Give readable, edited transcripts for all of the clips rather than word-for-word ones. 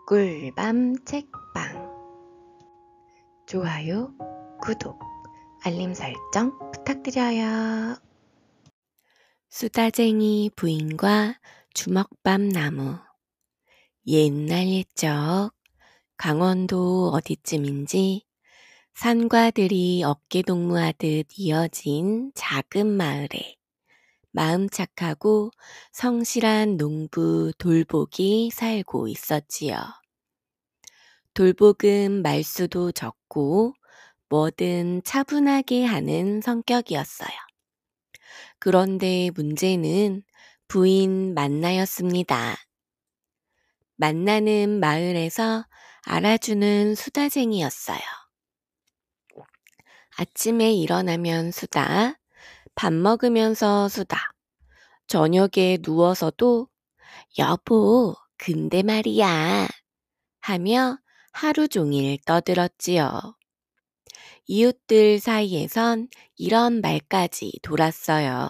꿀밤 책방 좋아요, 구독, 알림 설정 부탁드려요. 수다쟁이 부인과 주먹밥 나무. 옛날 옛적 강원도 어디쯤인지 산과 들이 어깨동무하듯 이어진 작은 마을에 마음 착하고 성실한 농부 돌복이 살고 있었지요. 돌복은 말수도 적고 뭐든 차분하게 하는 성격이었어요. 그런데 문제는 부인 만나였습니다. 만나는 마을에서 알아주는 수다쟁이였어요. 아침에 일어나면 수다, 밥 먹으면서 수다, 저녁에 누워서도 여보, 근데 말이야 하며 하루 종일 떠들었지요. 이웃들 사이에선 이런 말까지 돌았어요.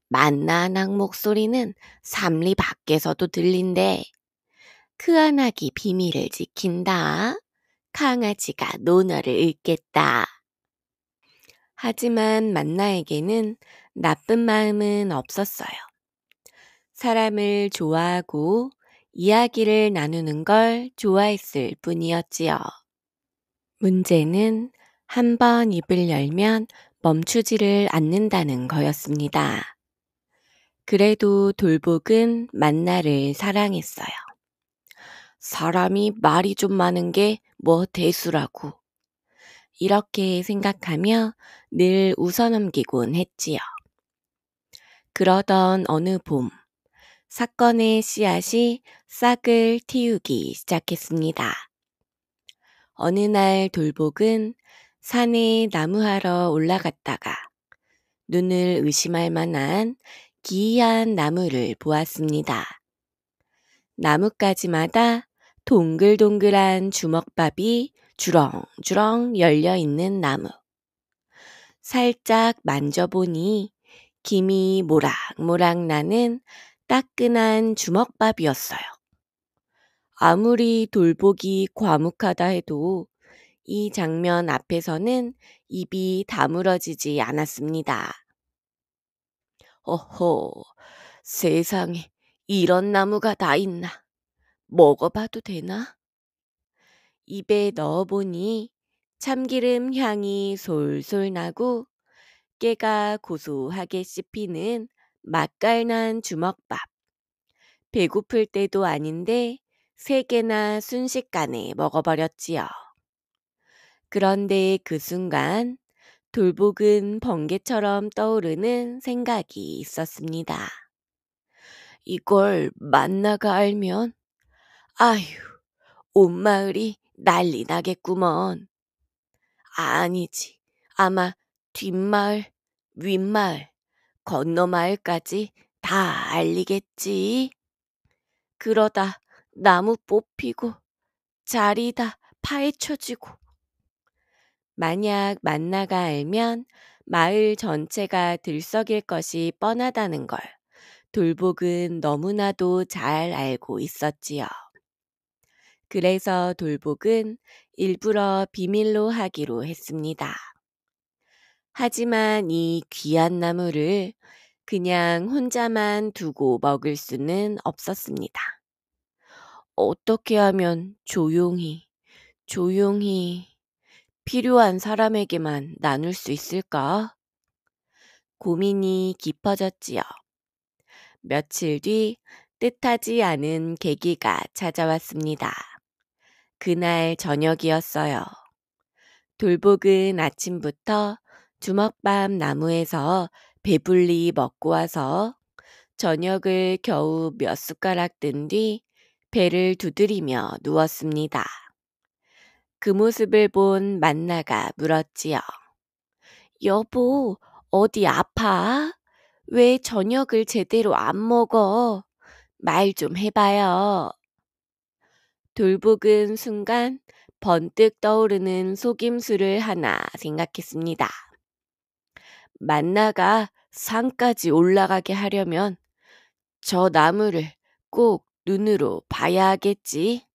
만나낭 목소리는 삼리 밖에서도 들린대. 크아나기 비밀을 지킨다. 강아지가 논어를 읽겠다. 하지만 만나에게는 나쁜 마음은 없었어요. 사람을 좋아하고 이야기를 나누는 걸 좋아했을 뿐이었지요. 문제는 한 번 입을 열면 멈추지를 않는다는 거였습니다. 그래도 돌복은 만나를 사랑했어요. 사람이 말이 좀 많은 게 뭐 대수라고. 이렇게 생각하며 늘 웃어넘기곤 했지요. 그러던 어느 봄, 사건의 씨앗이 싹을 틔우기 시작했습니다. 어느 날 돌복은 산에 나무하러 올라갔다가 눈을 의심할 만한 기이한 나무를 보았습니다. 나뭇가지마다 동글동글한 주먹밥이 주렁주렁 열려있는 나무. 살짝 만져보니 김이 모락모락 나는 따끈한 주먹밥이었어요. 아무리 돌복이 과묵하다 해도 이 장면 앞에서는 입이 다물어지지 않았습니다. 어허, 세상에 이런 나무가 다 있나? 먹어봐도 되나? 입에 넣어보니 참기름 향이 솔솔 나고 깨가 고소하게 씹히는 맛깔난 주먹밥. 배고플 때도 아닌데 3개나 순식간에 먹어버렸지요. 그런데 그 순간 돌복은 번개처럼 떠오르는 생각이 있었습니다. 이걸 만나가 알면 아휴, 온 마을이 난리 나겠구먼. 아니지, 아마 뒷마을, 윗마을, 건너마을까지 다 알리겠지. 그러다 나무 뽑히고 자리 다 파헤쳐지고. 만약 만나가 알면 마을 전체가 들썩일 것이 뻔하다는 걸 돌복은 너무나도 잘 알고 있었지요. 그래서 돌복은 일부러 비밀로 하기로 했습니다. 하지만 이 귀한 나무를 그냥 혼자만 두고 먹을 수는 없었습니다. 어떻게 하면 조용히 필요한 사람에게만 나눌 수 있을까? 고민이 깊어졌지요. 며칠 뒤 뜻하지 않은 계기가 찾아왔습니다. 그날 저녁이었어요. 돌복은 아침부터 주먹밥 나무에서 배불리 먹고 와서 저녁을 겨우 몇 숟가락 든 뒤 배를 두드리며 누웠습니다. 그 모습을 본 만나가 물었지요. 여보, 어디 아파? 왜 저녁을 제대로 안 먹어? 말 좀 해봐요. 돌복은 순간 번뜩 떠오르는 속임수를 하나 생각했습니다. 만나가 산까지 올라가게 하려면 저 나무를 꼭 눈으로 봐야 하겠지.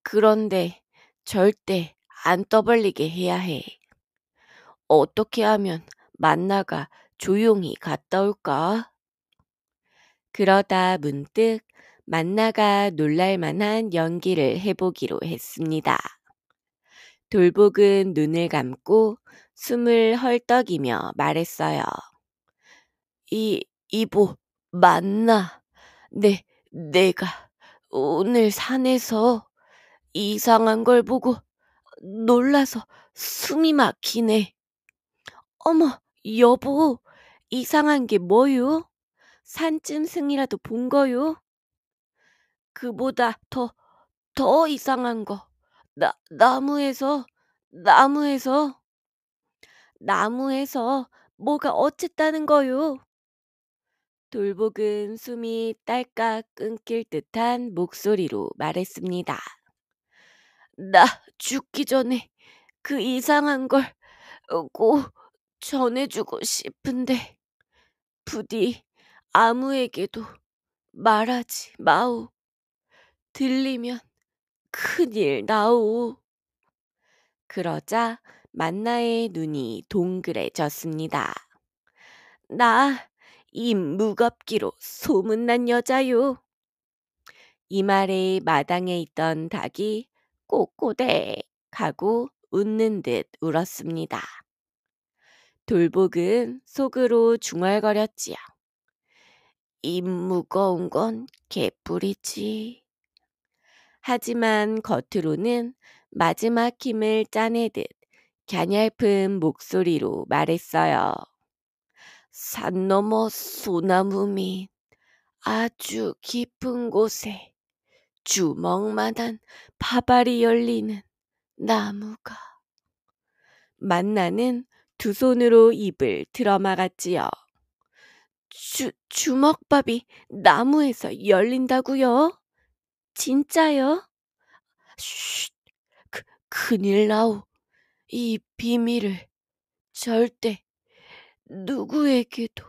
그런데 절대 안 떠벌리게 해야 해. 어떻게 하면 만나가 조용히 갔다 올까? 그러다 문득 만나가 놀랄 만한 연기를 해보기로 했습니다. 돌복은 눈을 감고 숨을 헐떡이며 말했어요. 이보, 만나. 내가 오늘 산에서 이상한 걸 보고 놀라서 숨이 막히네. 어머, 여보, 이상한 게 뭐요? 산짐승이라도 본 거요? 그보다 더 이상한 거. 나무에서, 나무에서, 나무에서 뭐가 어쨌다는 거요? 돌복은 숨이 딸깍 끊길 듯한 목소리로 말했습니다. 나 죽기 전에 그 이상한 걸 꼭 전해주고 싶은데 부디 아무에게도 말하지 마오. 들리면 큰일 나오. 그러자 만나의 눈이 동그래졌습니다. 나 입 무겁기로 소문난 여자요. 이 말에 마당에 있던 닭이 꼬꼬댁 하고 웃는 듯 울었습니다. 돌복은 속으로 중얼거렸지요. 입 무거운 건 개뿔이지. 하지만 겉으로는 마지막 힘을 짜내듯 갸냘픈 목소리로 말했어요. 산 너머 소나무 밑 아주 깊은 곳에 주먹만한 파발이 열리는 나무가. 만나는 두 손으로 입을 틀어막았지요. 주먹밥이 나무에서 열린다고요? 진짜요? 쉿, 큰일 나오. 이 비밀을 절대 누구에게도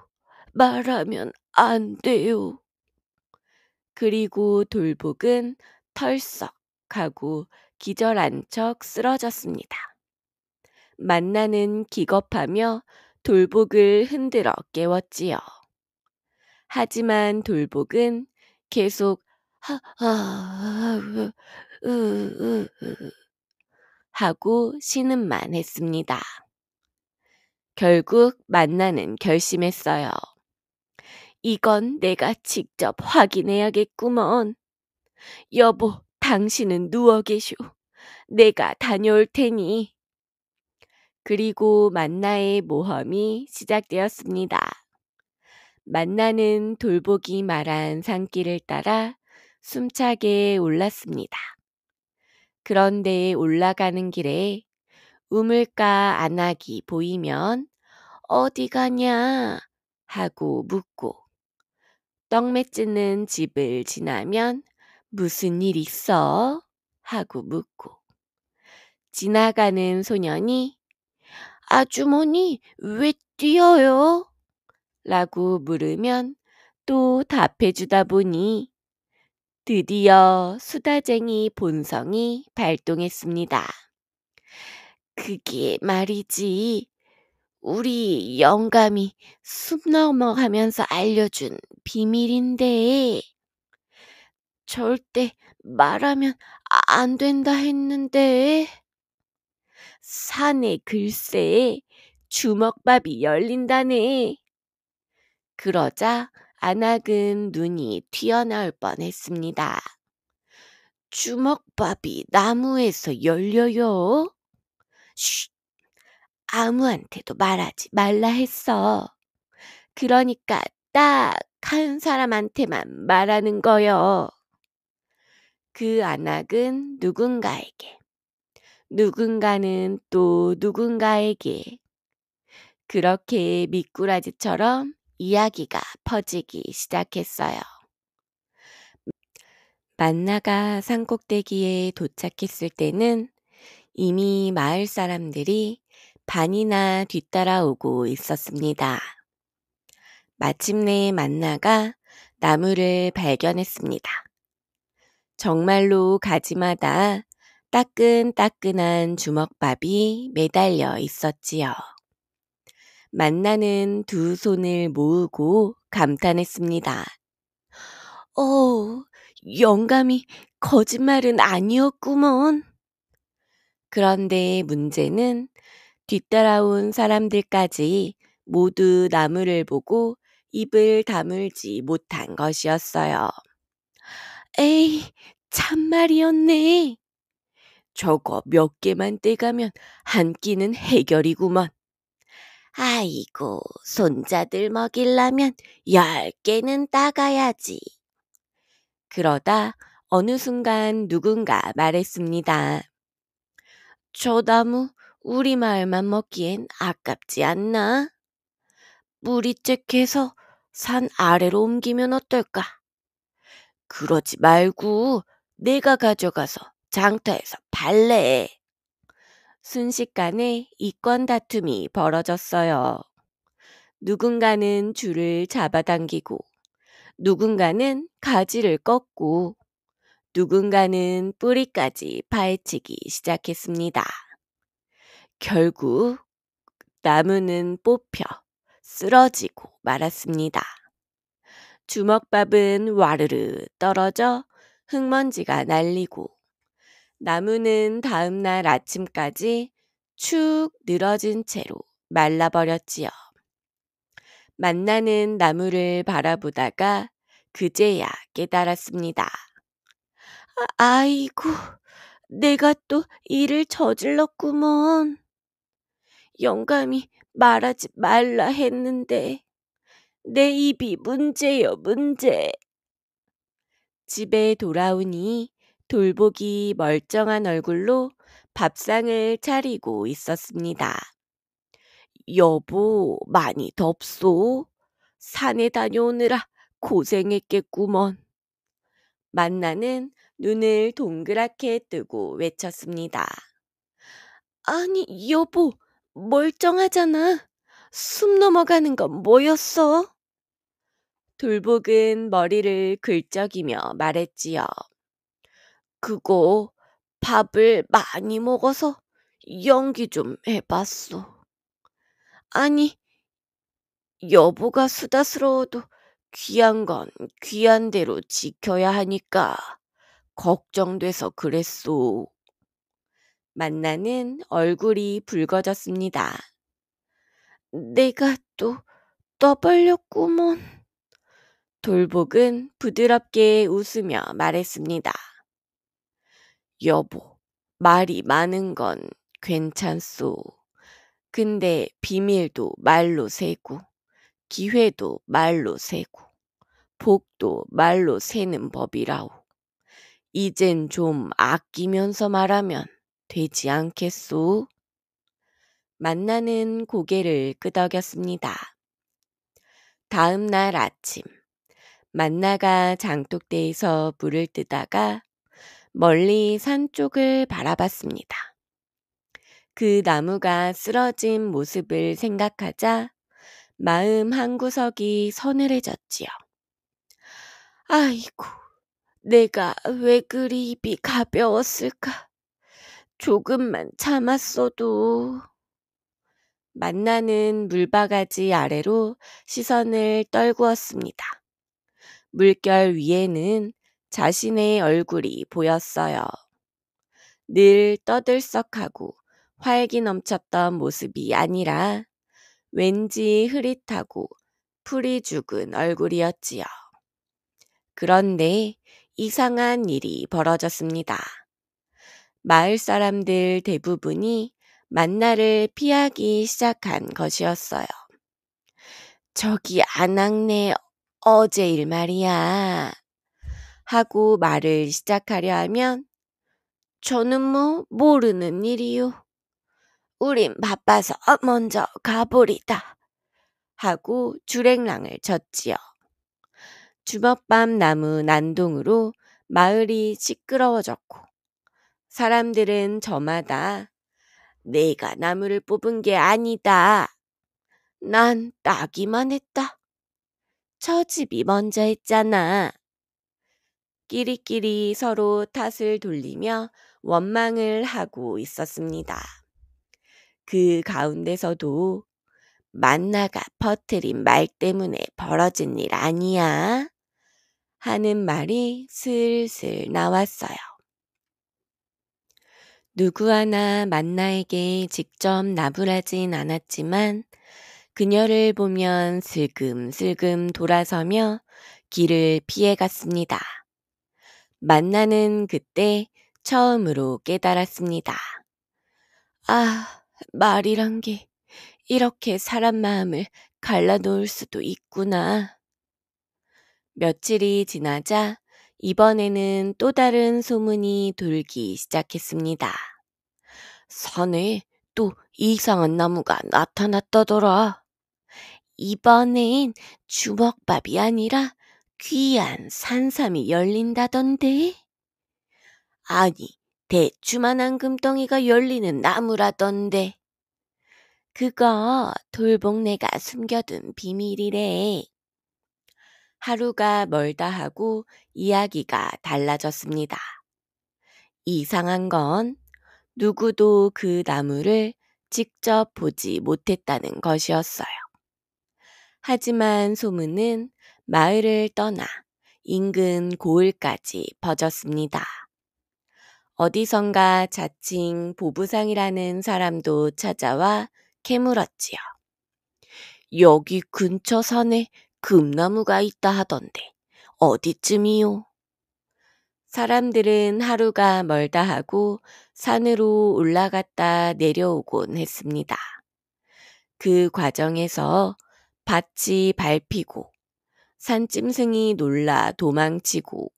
말하면 안 돼요. 그리고 돌복은 털썩 하고 기절한 척 쓰러졌습니다. 만나는 기겁하며 돌복을 흔들어 깨웠지요. 하지만 돌복은 계속 하고 신음만 했습니다. 결국 만나는 결심했어요. 이건 내가 직접 확인해야겠구먼. 여보, 당신은 누워 계쇼. 내가 다녀올 테니. 그리고 만나의 모험이 시작되었습니다. 만나는 돌복이 말한 산길을 따라 숨차게 올랐습니다. 그런데 올라가는 길에 우물가 안악이 보이면 어디 가냐 하고 묻고, 떡 맺지는 집을 지나면 무슨 일 있어? 하고 묻고, 지나가는 소년이 아주머니 왜 뛰어요? 라고 물으면 또 답해주다 보니 드디어 수다쟁이 본성이 발동했습니다. 그게 말이지, 우리 영감이 숲 넘어가면서 알려준 비밀인데 절대 말하면 안 된다 했는데 산에 글쎄 주먹밥이 열린다네. 그러자 안악은 눈이 튀어나올 뻔했습니다. 주먹밥이 나무에서 열려요? 쉿, 아무한테도 말하지 말라 했어. 그러니까 딱 한 사람한테만 말하는 거요. 그 안악은 누군가에게, 누군가는 또 누군가에게 그렇게 미꾸라지처럼 이야기가 퍼지기 시작했어요. 만나가 산꼭대기에 도착했을 때는 이미 마을 사람들이 반이나 뒤따라오고 있었습니다. 마침내 만나가 나무를 발견했습니다. 정말로 가지마다 따끈따끈한 주먹밥이 매달려 있었지요. 만나는 두 손을 모으고 감탄했습니다. 영감이 거짓말은 아니었구먼. 그런데 문제는 뒤따라온 사람들까지 모두 나무를 보고 입을 다물지 못한 것이었어요. 에이, 참말이었네. 저거 몇 개만 떼가면 한 끼는 해결이구먼. 아이고, 손자들 먹이려면 10개는 따가야지. 그러다 어느 순간 누군가 말했습니다. 저 나무 우리 마을만 먹기엔 아깝지 않나? 무리째해서 산 아래로 옮기면 어떨까? 그러지 말고 내가 가져가서 장터에서 팔래. 순식간에 이권 다툼이 벌어졌어요. 누군가는 줄을 잡아당기고, 누군가는 가지를 꺾고, 누군가는 뿌리까지 파헤치기 시작했습니다. 결국 나무는 뽑혀 쓰러지고 말았습니다. 주먹밥은 와르르 떨어져 흙먼지가 날리고 나무는 다음날 아침까지 축 늘어진 채로 말라버렸지요. 만나는 나무를 바라보다가 그제야 깨달았습니다. 아이고, 내가 또 일을 저질렀구먼. 영감이 말하지 말라 했는데 내 입이 문제요, 문제. 집에 돌아오니 돌복이 멀쩡한 얼굴로 밥상을 차리고 있었습니다. 여보, 많이 덥소? 산에 다녀오느라 고생했겠구먼. 만나는 눈을 동그랗게 뜨고 외쳤습니다. 아니, 여보, 멀쩡하잖아. 숨 넘어가는 건 뭐였어? 돌복은 머리를 긁적이며 말했지요. 그거 밥을 많이 먹어서 연기 좀 해봤소. 아니, 여보가 수다스러워도 귀한 건 귀한 대로 지켜야 하니까 걱정돼서 그랬소. 만나는 얼굴이 붉어졌습니다. 내가 또 떠벌렸구먼. 돌복은 부드럽게 웃으며 말했습니다. 여보, 말이 많은 건 괜찮소. 근데 비밀도 말로 세고, 기회도 말로 세고, 복도 말로 세는 법이라오. 이젠 좀 아끼면서 말하면 되지 않겠소? 만나는 고개를 끄덕였습니다. 다음 날 아침, 만나가 장독대에서 물을 뜨다가 멀리 산 쪽을 바라봤습니다. 그 나무가 쓰러진 모습을 생각하자 마음 한구석이 서늘해졌지요. 아이고, 내가 왜 그리 입이 가벼웠을까? 조금만 참았어도. 만나는 물바가지 아래로 시선을 떨구었습니다. 물결 위에는 자신의 얼굴이 보였어요. 늘 떠들썩하고 활기 넘쳤던 모습이 아니라 왠지 흐릿하고 풀이 죽은 얼굴이었지요. 그런데 이상한 일이 벌어졌습니다. 마을 사람들 대부분이 만나를 피하기 시작한 것이었어요. 저기 안악내 어제 일 말이야. 하고 말을 시작하려 하면 저는 모르는 일이요. 우린 바빠서 먼저 가보리다. 하고 주랭랑을 쳤지요. 주먹밥 나무 난동으로 마을이 시끄러워졌고 사람들은 저마다 내가 나무를 뽑은 게 아니다. 난 따기만 했다. 저 집이 먼저 했잖아. 끼리끼리 서로 탓을 돌리며 원망을 하고 있었습니다. 그 가운데서도 만나가 퍼뜨린 말 때문에 벌어진 일 아니야? 하는 말이 슬슬 나왔어요. 누구 하나 만나에게 직접 나불하진 않았지만 그녀를 보면 슬금슬금 돌아서며 길을 피해갔습니다. 만나는 그때 처음으로 깨달았습니다. 아, 말이란 게 이렇게 사람 마음을 갈라놓을 수도 있구나. 며칠이 지나자 이번에는 또 다른 소문이 돌기 시작했습니다. 산에 또 이상한 나무가 나타났다더라. 이번엔 주먹밥이 아니라 귀한 산삼이 열린다던데? 아니, 대추만한 금덩이가 열리는 나무라던데. 그거 돌복내가 숨겨둔 비밀이래. 하루가 멀다 하고 이야기가 달라졌습니다. 이상한 건 누구도 그 나무를 직접 보지 못했다는 것이었어요. 하지만 소문은 마을을 떠나 인근 고을까지 퍼졌습니다. 어디선가 자칭 보부상이라는 사람도 찾아와 캐물었지요. 여기 근처 산에 금나무가 있다 하던데 어디쯤이요? 사람들은 하루가 멀다 하고 산으로 올라갔다 내려오곤 했습니다. 그 과정에서 밭이 밟히고 산짐승이 놀라 도망치고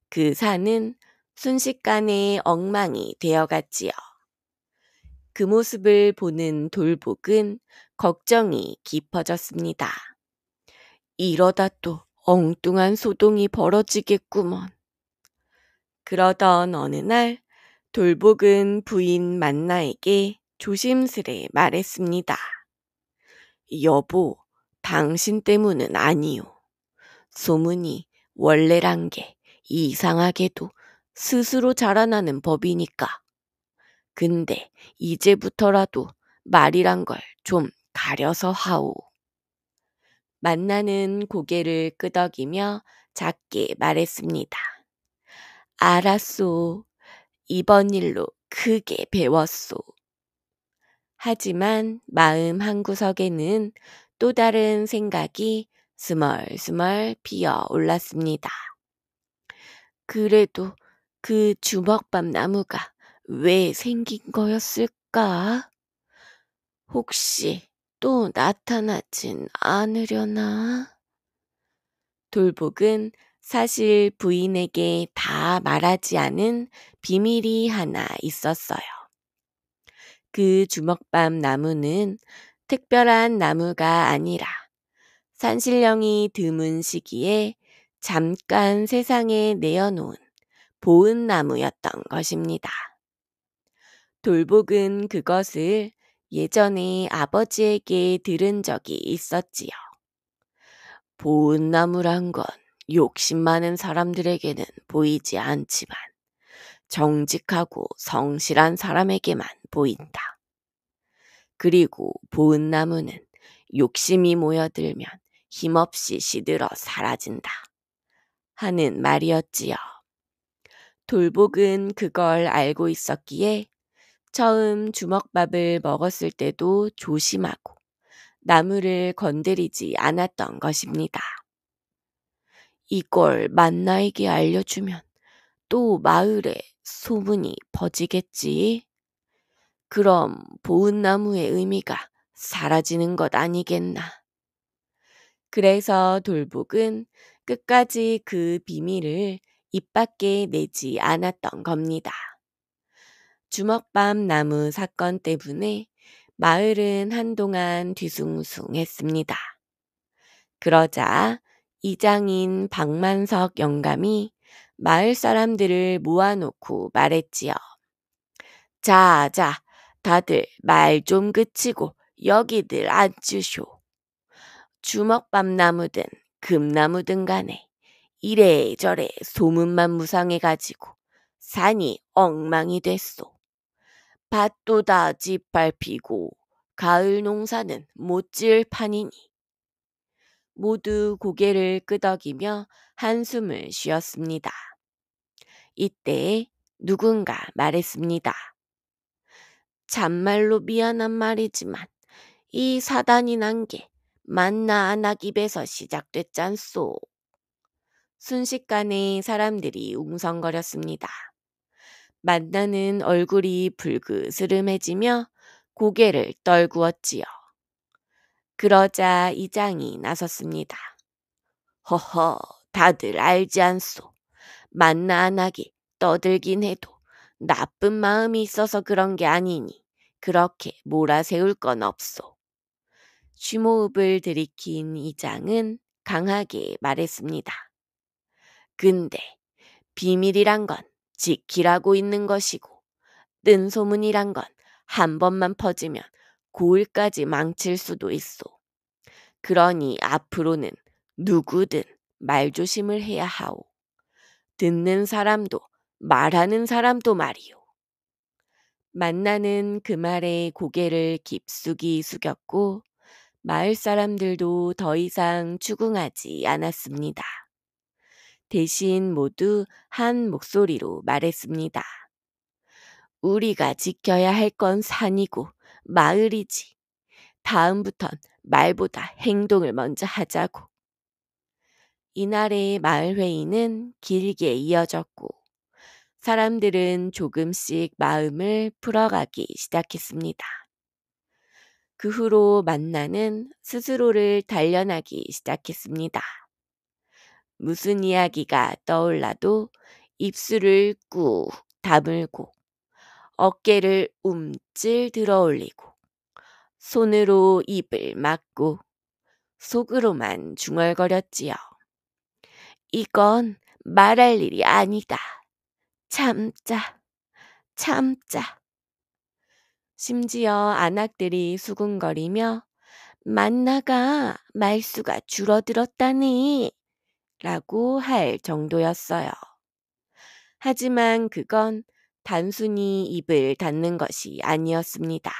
그 산은 순식간에 엉망이 되어갔지요. 그 모습을 보는 돌복은 걱정이 깊어졌습니다. 이러다 또 엉뚱한 소동이 벌어지겠구먼. 그러던 어느 날 돌복은 부인 만나에게 조심스레 말했습니다. 여보, 당신 때문은 아니요. 소문이 원래란 게 이상하게도 스스로 자라나는 법이니까. 근데 이제부터라도 말이란 걸 좀 가려서 하오. 만나는 고개를 끄덕이며 작게 말했습니다. 알았소. 이번 일로 크게 배웠소. 하지만 마음 한구석에는 또 다른 생각이 스멀스멀 피어 올랐습니다. 그래도 그 주먹밥 나무가 왜 생긴 거였을까? 혹시 또 나타나진 않으려나? 돌복은 사실 부인에게 다 말하지 않은 비밀이 하나 있었어요. 그 주먹밥 나무는 특별한 나무가 아니라 산신령이 드문 시기에 잠깐 세상에 내어놓은 보은나무였던 것입니다. 돌복은 그것을 예전에 아버지에게 들은 적이 있었지요. 보은나무란 건 욕심 많은 사람들에게는 보이지 않지만 정직하고 성실한 사람에게만 보인다. 그리고 보은나무는 욕심이 모여들면 힘없이 시들어 사라진다. 하는 말이었지요. 돌복은 그걸 알고 있었기에 처음 주먹밥을 먹었을 때도 조심하고 나무를 건드리지 않았던 것입니다. 이걸 만나에게 알려주면 또 마을에 소문이 퍼지겠지. 그럼 보은나무의 의미가 사라지는 것 아니겠나. 그래서 돌복은 끝까지 그 비밀을 입 밖에 내지 않았던 겁니다. 주먹밥 나무 사건 때문에 마을은 한동안 뒤숭숭했습니다. 그러자 이장인 박만석 영감이 마을 사람들을 모아놓고 말했지요. 자, 다들 말 좀 그치고 여기들 앉으쇼. 주먹밥 나무든 금나무든 간에 이래저래 소문만 무성해가지고 산이 엉망이 됐소. 밭도 다 짓밟히고 가을 농사는 못 지을 판이니. 모두 고개를 끄덕이며 한숨을 쉬었습니다. 이때 누군가 말했습니다. 참말로 미안한 말이지만 이 사단이 난 게 만나 안악 입에서 시작됐잖소. 순식간에 사람들이 웅성거렸습니다. 만나는 얼굴이 불그스름해지며 고개를 떨구었지요. 그러자 이장이 나섰습니다. 허허, 다들 알지 않소. 만나 안악이 떠들긴 해도 나쁜 마음이 있어서 그런 게 아니니 그렇게 몰아세울 건 없소. 쉬모읍을 들이킨 이장은 강하게 말했습니다. 근데 비밀이란 건 지키라고 있는 것이고 뜬 소문이란 건 한 번만 퍼지면 고을까지 망칠 수도 있소. 그러니 앞으로는 누구든 말조심을 해야 하오. 듣는 사람도 말하는 사람도 말이오. 만나는 그 말에 고개를 깊숙이 숙였고 마을 사람들도 더 이상 추궁하지 않았습니다. 대신 모두 한 목소리로 말했습니다. 우리가 지켜야 할 건 산이고 마을이지. 다음부턴 말보다 행동을 먼저 하자고. 이날의 마을 회의는 길게 이어졌고 사람들은 조금씩 마음을 풀어가기 시작했습니다. 그 후로 만나는 스스로를 단련하기 시작했습니다. 무슨 이야기가 떠올라도 입술을 꾹 다물고 어깨를 움찔 들어올리고 손으로 입을 막고 속으로만 중얼거렸지요. 이건 말할 일이 아니다. 참자, 참자. 심지어 안악들이 수군거리며 만나가 말수가 줄어들었다네 라고 할 정도였어요. 하지만 그건 단순히 입을 닫는 것이 아니었습니다.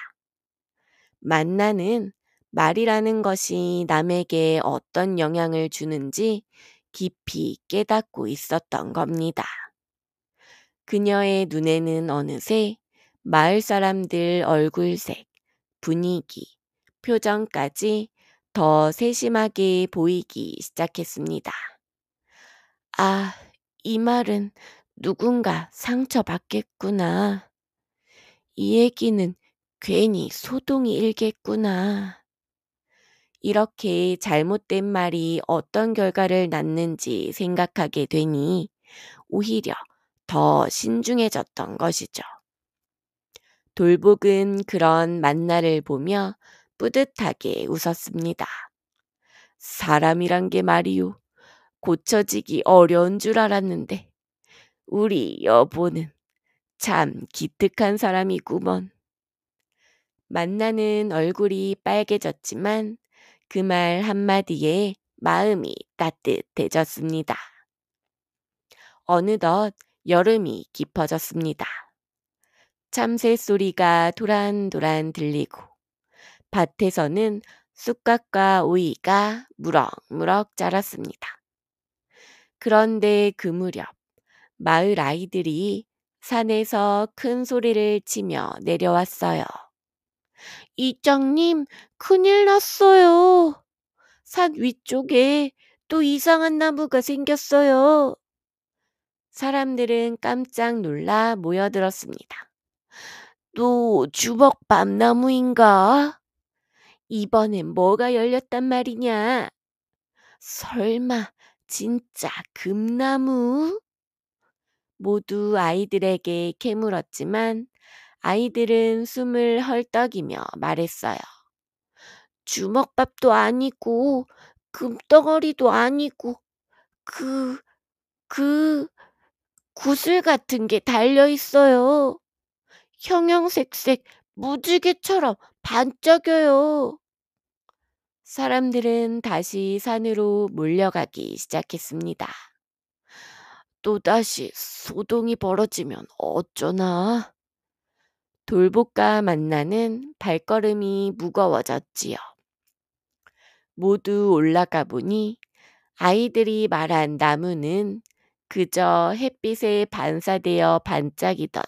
만나는 말이라는 것이 남에게 어떤 영향을 주는지 깊이 깨닫고 있었던 겁니다. 그녀의 눈에는 어느새 마을 사람들 얼굴색, 분위기, 표정까지 더 세심하게 보이기 시작했습니다. 아, 이 말은 누군가 상처받겠구나. 이 얘기는 괜히 소동이 일겠구나. 이렇게 잘못된 말이 어떤 결과를 낳는지 생각하게 되니 오히려 더 신중해졌던 것이죠. 돌복은 그런 만나를 보며 뿌듯하게 웃었습니다. 사람이란 게 말이요. 고쳐지기 어려운 줄 알았는데 우리 여보는 참 기특한 사람이구먼. 만나는 얼굴이 빨개졌지만 그 말 한마디에 마음이 따뜻해졌습니다. 어느덧 여름이 깊어졌습니다. 참새 소리가 도란도란 들리고 밭에서는 쑥갓과 오이가 무럭무럭 자랐습니다. 그런데 그 무렵 마을 아이들이 산에서 큰 소리를 치며 내려왔어요. 이장님, 큰일 났어요. 산 위쪽에 또 이상한 나무가 생겼어요. 사람들은 깜짝 놀라 모여들었습니다. 또 주먹밤나무인가? 이번엔 뭐가 열렸단 말이냐? 설마 진짜 금나무? 모두 아이들에게 캐물었지만 아이들은 숨을 헐떡이며 말했어요. 주먹밥도 아니고 금덩어리도 아니고 그 구슬 같은 게 달려 있어요. 형형색색 무지개처럼 반짝여요. 사람들은 다시 산으로 몰려가기 시작했습니다. 또다시 소동이 벌어지면 어쩌나? 돌복과 만나는 발걸음이 무거워졌지요. 모두 올라가 보니 아이들이 말한 나무는 그저 햇빛에 반사되어 반짝이던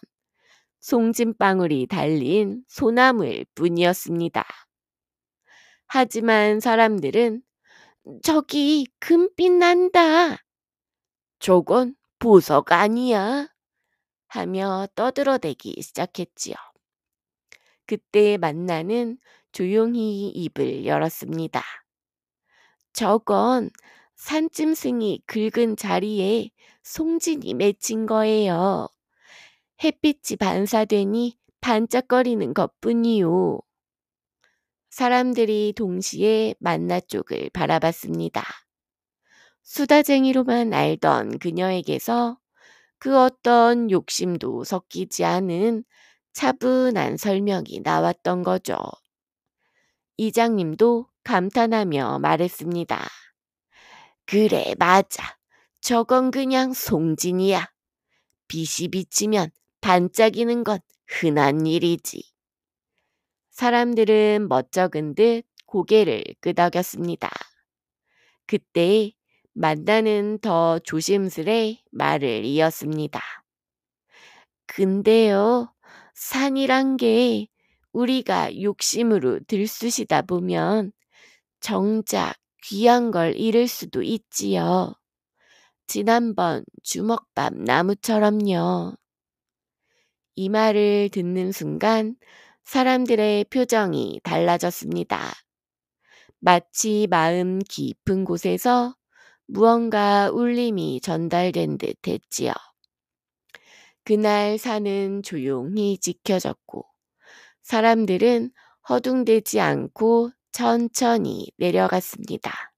송진방울이 달린 소나무일 뿐이었습니다. 하지만 사람들은 저기 금빛 난다. 저건 보석 아니야. 하며 떠들어대기 시작했지요. 그때 만나는 조용히 입을 열었습니다. 저건 산짐승이 긁은 자리에 송진이 맺힌 거예요. 햇빛이 반사되니 반짝거리는 것뿐이요. 사람들이 동시에 만나 쪽을 바라봤습니다. 수다쟁이로만 알던 그녀에게서 그 어떤 욕심도 섞이지 않은 차분한 설명이 나왔던 거죠. 이장님도 감탄하며 말했습니다. 그래, 맞아. 저건 그냥 송진이야. 빛이 비치면 반짝이는 건 흔한 일이지. 사람들은 멋쩍은 듯 고개를 끄덕였습니다. 그때 만나는 더 조심스레 말을 이었습니다. 근데요, 산이란 게 우리가 욕심으로 들쑤시다 보면 정작 귀한 걸 잃을 수도 있지요. 지난번 주먹밥 나무처럼요. 이 말을 듣는 순간 사람들의 표정이 달라졌습니다. 마치 마음 깊은 곳에서 무언가 울림이 전달된 듯 했지요. 그날 산은 조용히 지켜졌고 사람들은 허둥대지 않고 천천히 내려갔습니다.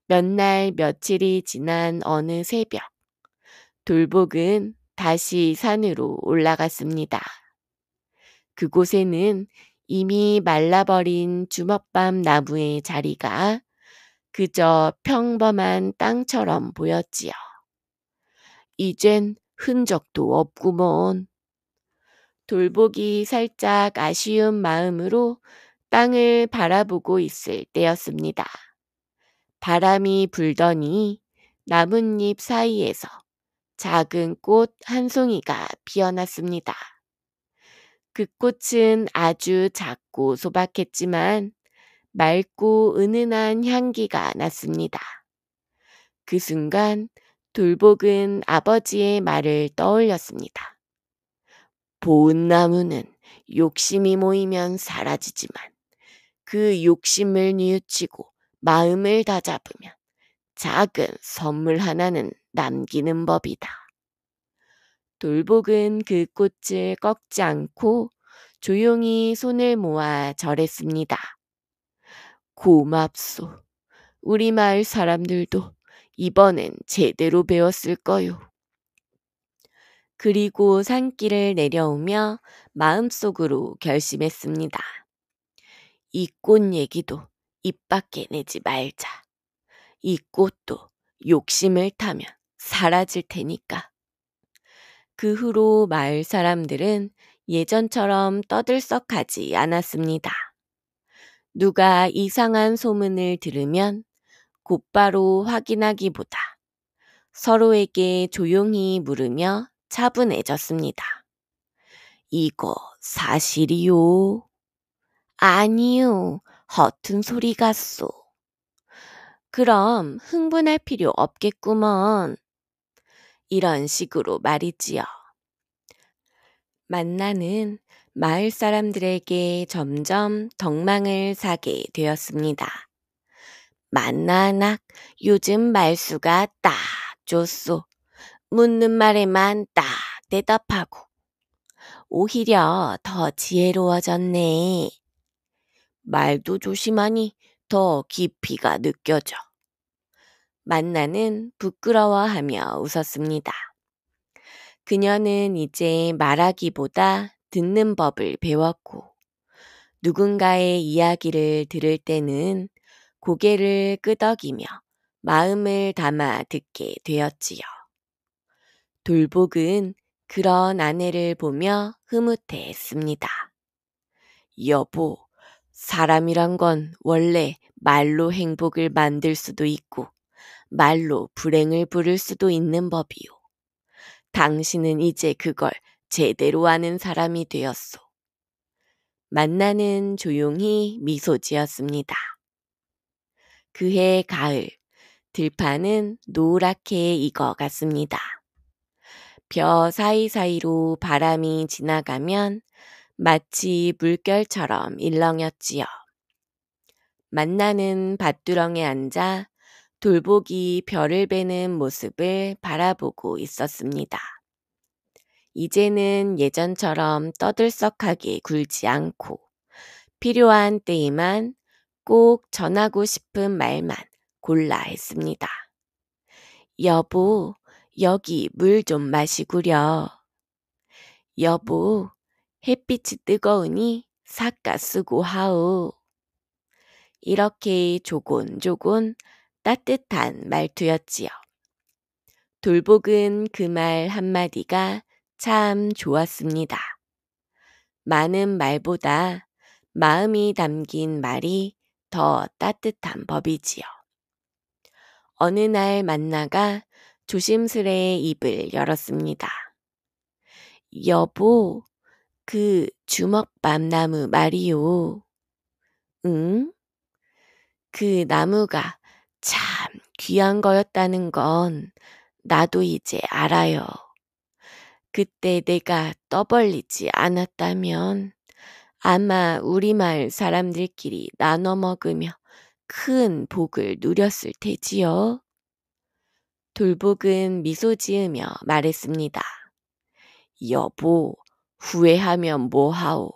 몇 날 며칠이 지난 어느 새벽, 돌복은 다시 산으로 올라갔습니다. 그곳에는 이미 말라버린 주먹밥 나무의 자리가 그저 평범한 땅처럼 보였지요. 이젠 흔적도 없구먼. 돌복이 살짝 아쉬운 마음으로 땅을 바라보고 있을 때였습니다. 바람이 불더니 나뭇잎 사이에서 작은 꽃 한 송이가 피어났습니다. 그 꽃은 아주 작고 소박했지만 맑고 은은한 향기가 났습니다. 그 순간 돌복은 아버지의 말을 떠올렸습니다. 보은나무는 욕심이 모이면 사라지지만 그 욕심을 뉘우치고 마음을 다잡으면 작은 선물 하나는 남기는 법이다. 돌복은 그 꽃을 꺾지 않고 조용히 손을 모아 절했습니다. 고맙소. 우리 마을 사람들도 이번엔 제대로 배웠을 거요. 그리고 산길을 내려오며 마음속으로 결심했습니다. 이 꽃 얘기도 입 밖에 내지 말자. 이 꽃도 욕심을 타면 사라질 테니까. 그 후로 마을 사람들은 예전처럼 떠들썩하지 않았습니다. 누가 이상한 소문을 들으면 곧바로 확인하기보다 서로에게 조용히 물으며 차분해졌습니다. 이거 사실이요? 아니요, 허튼 소리 같소. 그럼 흥분할 필요 없겠구먼. 이런 식으로 말이지요. 만나는 마을 사람들에게 점점 덕망을 사게 되었습니다. 만나낙 요즘 말수가 딱 좋소. 묻는 말에만 딱 대답하고 오히려 더 지혜로워졌네. 말도 조심하니 더 깊이가 느껴져. 만나는 부끄러워하며 웃었습니다. 그녀는 이제 말하기보다 듣는 법을 배웠고 누군가의 이야기를 들을 때는 고개를 끄덕이며 마음을 담아 듣게 되었지요. 돌복은 그런 아내를 보며 흐뭇해했습니다. 여보, 사람이란 건 원래 말로 행복을 만들 수도 있고 말로 불행을 부를 수도 있는 법이요. 당신은 이제 그걸 제대로 아는 사람이 되었소. 만나는 조용히 미소 지었습니다. 그해 가을, 들판은 노랗게 익어갔습니다. 벼 사이사이로 바람이 지나가면 마치 물결처럼 일렁였지요. 만나는 밭두렁에 앉아 돌복이 별을 베는 모습을 바라보고 있었습니다. 이제는 예전처럼 떠들썩하게 굴지 않고 필요한 때에만 꼭 전하고 싶은 말만 골라 했습니다. 여보, 여기 물 좀 마시구려. 여보, 햇빛이 뜨거우니 삿가 쓰고 하오. 이렇게 조곤조곤 따뜻한 말투였지요. 돌복은 그 말 한마디가 참 좋았습니다. 많은 말보다 마음이 담긴 말이 더 따뜻한 법이지요. 어느 날 만나가 조심스레 입을 열었습니다. 여보, 그 주먹밥 나무 말이요. 응? 그 나무가 참 귀한 거였다는 건 나도 이제 알아요. 그때 내가 떠벌리지 않았다면 아마 우리 마을 사람들끼리 나눠 먹으며 큰 복을 누렸을 테지요. 돌복은 미소 지으며 말했습니다. 여보, 후회하면 뭐하오.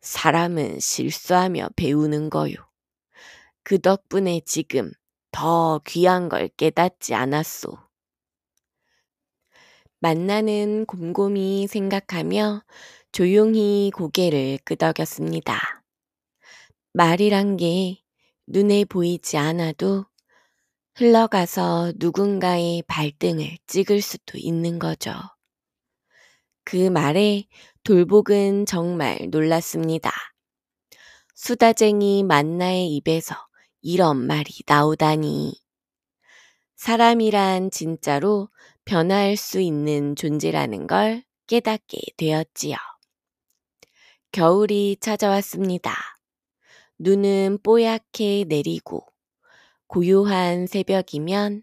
사람은 실수하며 배우는 거요. 그 덕분에 지금 더 귀한 걸 깨닫지 않았소. 만나는 곰곰이 생각하며 조용히 고개를 끄덕였습니다. 말이란 게 눈에 보이지 않아도 흘러가서 누군가의 발등을 찍을 수도 있는 거죠. 그 말에 돌복은 정말 놀랐습니다. 수다쟁이 만나의 입에서 이런 말이 나오다니. 사람이란 진짜로 변할 수 있는 존재라는 걸 깨닫게 되었지요. 겨울이 찾아왔습니다. 눈은 뽀얗게 내리고 고요한 새벽이면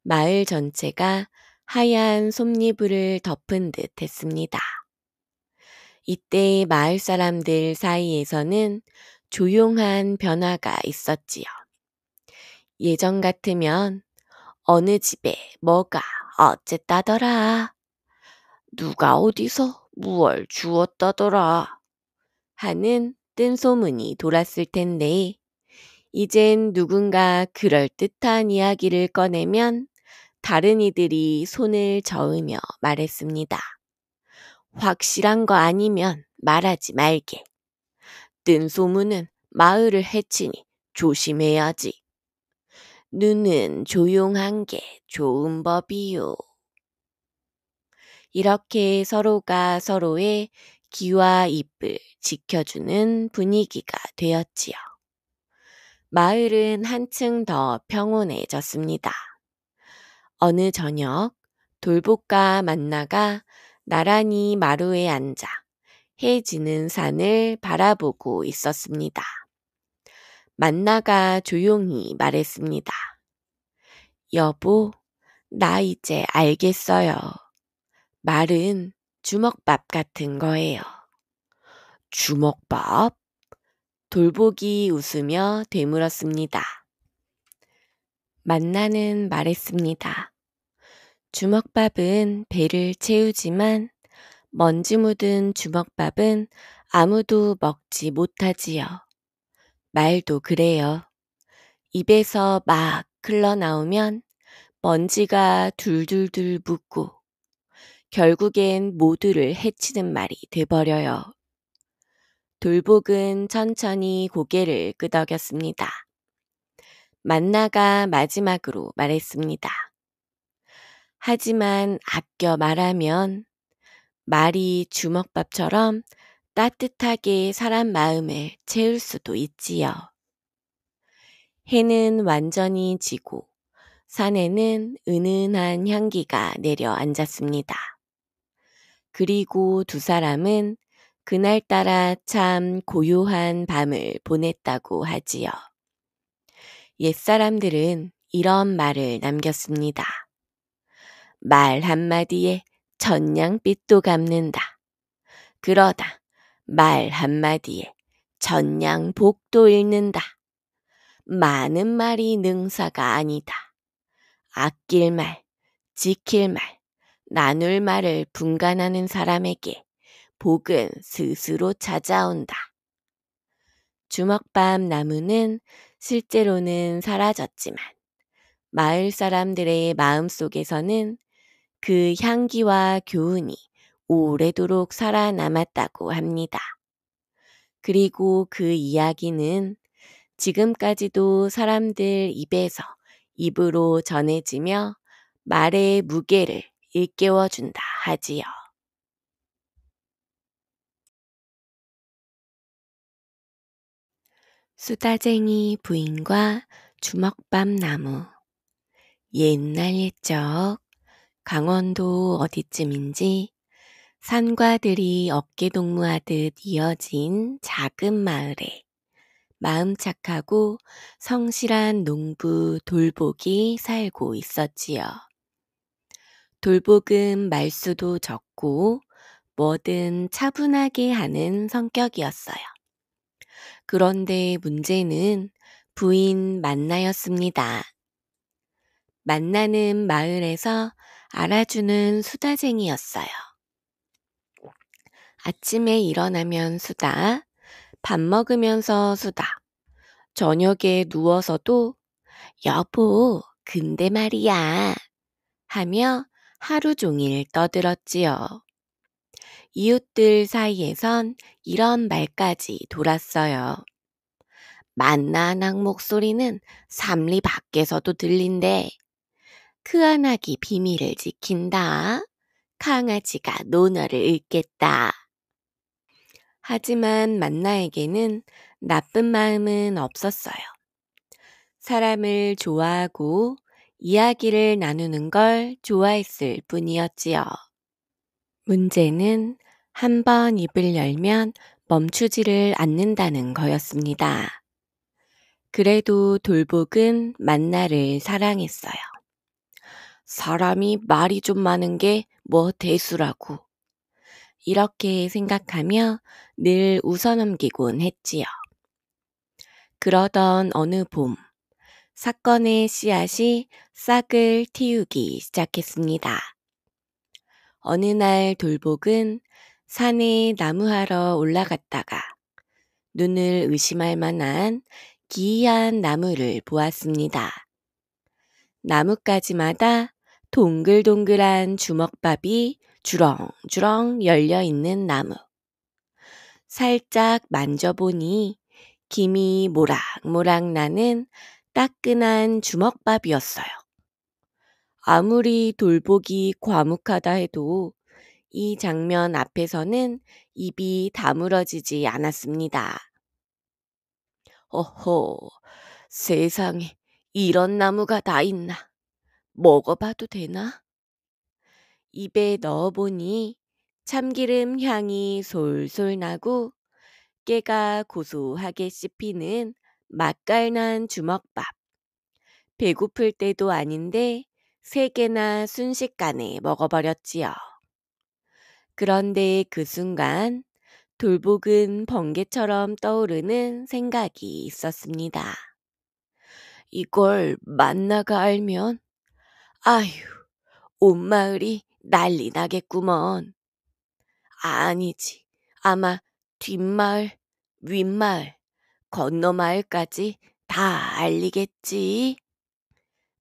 마을 전체가 하얀 솜니불을 덮은 듯 했습니다. 이때 마을 사람들 사이에서는 조용한 변화가 있었지요. 예전 같으면 어느 집에 뭐가 어쨌다더라. 누가 어디서 무얼 주었다더라. 하는 뜬소문이 돌았을 텐데 이젠 누군가 그럴듯한 이야기를 꺼내면 다른 이들이 손을 저으며 말했습니다. 확실한 거 아니면 말하지 말게. 뜬소문은 마을을 해치니 조심해야지. 눈은 조용한 게 좋은 법이요. 이렇게 서로가 서로의 귀와 입을 지켜주는 분위기가 되었지요. 마을은 한층 더 평온해졌습니다. 어느 저녁 돌복과 만나가 나란히 마루에 앉아 해 지는 산을 바라보고 있었습니다. 만나가 조용히 말했습니다. 여보, 나 이제 알겠어요. 말은 주먹밥 같은 거예요. 주먹밥? 돌복이 웃으며 되물었습니다. 만나는 말했습니다. 주먹밥은 배를 채우지만 먼지 묻은 주먹밥은 아무도 먹지 못하지요. 말도 그래요. 입에서 막 흘러나오면 먼지가 둘둘둘 묻고 결국엔 모두를 해치는 말이 돼버려요. 돌복은 천천히 고개를 끄덕였습니다. 만나가 마지막으로 말했습니다. 하지만 아껴 말하면 말이 주먹밥처럼 따뜻하게 사람 마음을 채울 수도 있지요. 해는 완전히 지고 산에는 은은한 향기가 내려앉았습니다. 그리고 두 사람은 그날따라 참 고요한 밤을 보냈다고 하지요. 옛사람들은 이런 말을 남겼습니다. 말 한마디에 천냥빚도 갚는다. 그러다 말 한마디에 천냥복도 잃는다. 많은 말이 능사가 아니다. 아낄 말, 지킬 말, 나눌 말을 분간하는 사람에게 복은 스스로 찾아온다. 주먹밥 나무는 실제로는 사라졌지만 마을 사람들의 마음속에서는 그 향기와 교훈이 오래도록 살아남았다고 합니다. 그리고 그 이야기는 지금까지도 사람들 입에서 입으로 전해지며 말의 무게를 일깨워준다 하지요. 수다쟁이 부인과 주먹밥 나무. 옛날 옛적 강원도 어디쯤인지 산과 들이 어깨동무하듯 이어진 작은 마을에 마음 착하고 성실한 농부 돌복이 살고 있었지요. 돌복은 말수도 적고 뭐든 차분하게 하는 성격이었어요. 그런데 문제는 부인 만나였습니다. 만나는 마을에서 알아주는 수다쟁이였어요. 아침에 일어나면 수다, 밥 먹으면서 수다, 저녁에 누워서도 여보, 근데 말이야 하며 하루 종일 떠들었지요. 이웃들 사이에선 이런 말까지 돌았어요. 만나낭 목소리는 삼리 밖에서도 들린대. 크아나기 비밀을 지킨다. 강아지가 논어를 읽겠다. 하지만 만나에게는 나쁜 마음은 없었어요. 사람을 좋아하고 이야기를 나누는 걸 좋아했을 뿐이었지요. 문제는 한 번 입을 열면 멈추지를 않는다는 거였습니다. 그래도 돌복은 만나를 사랑했어요. 사람이 말이 좀 많은 게 뭐 대수라고. 이렇게 생각하며 늘 웃어넘기곤 했지요. 그러던 어느 봄, 사건의 씨앗이 싹을 틔우기 시작했습니다. 어느 날 돌복은 산에 나무하러 올라갔다가 눈을 의심할 만한 기이한 나무를 보았습니다. 나뭇가지마다 동글동글한 주먹밥이 주렁주렁 열려있는 나무. 살짝 만져보니 김이 모락모락 나는 따끈한 주먹밥이었어요. 아무리 돌보기 과묵하다 해도 이 장면 앞에서는 입이 다물어지지 않았습니다. 어허, 세상에 이런 나무가 다 있나? 먹어봐도 되나? 입에 넣어보니 참기름 향이 솔솔 나고 깨가 고소하게 씹히는 맛깔난 주먹밥. 배고플 때도 아닌데 3개나 순식간에 먹어버렸지요. 그런데 그 순간 돌복은 번개처럼 떠오르는 생각이 있었습니다. 이걸 만나가 알면 아휴, 온 마을이 난리 나겠구먼. 아니지, 아마 뒷마을, 윗마을, 건너마을까지 다 알리겠지.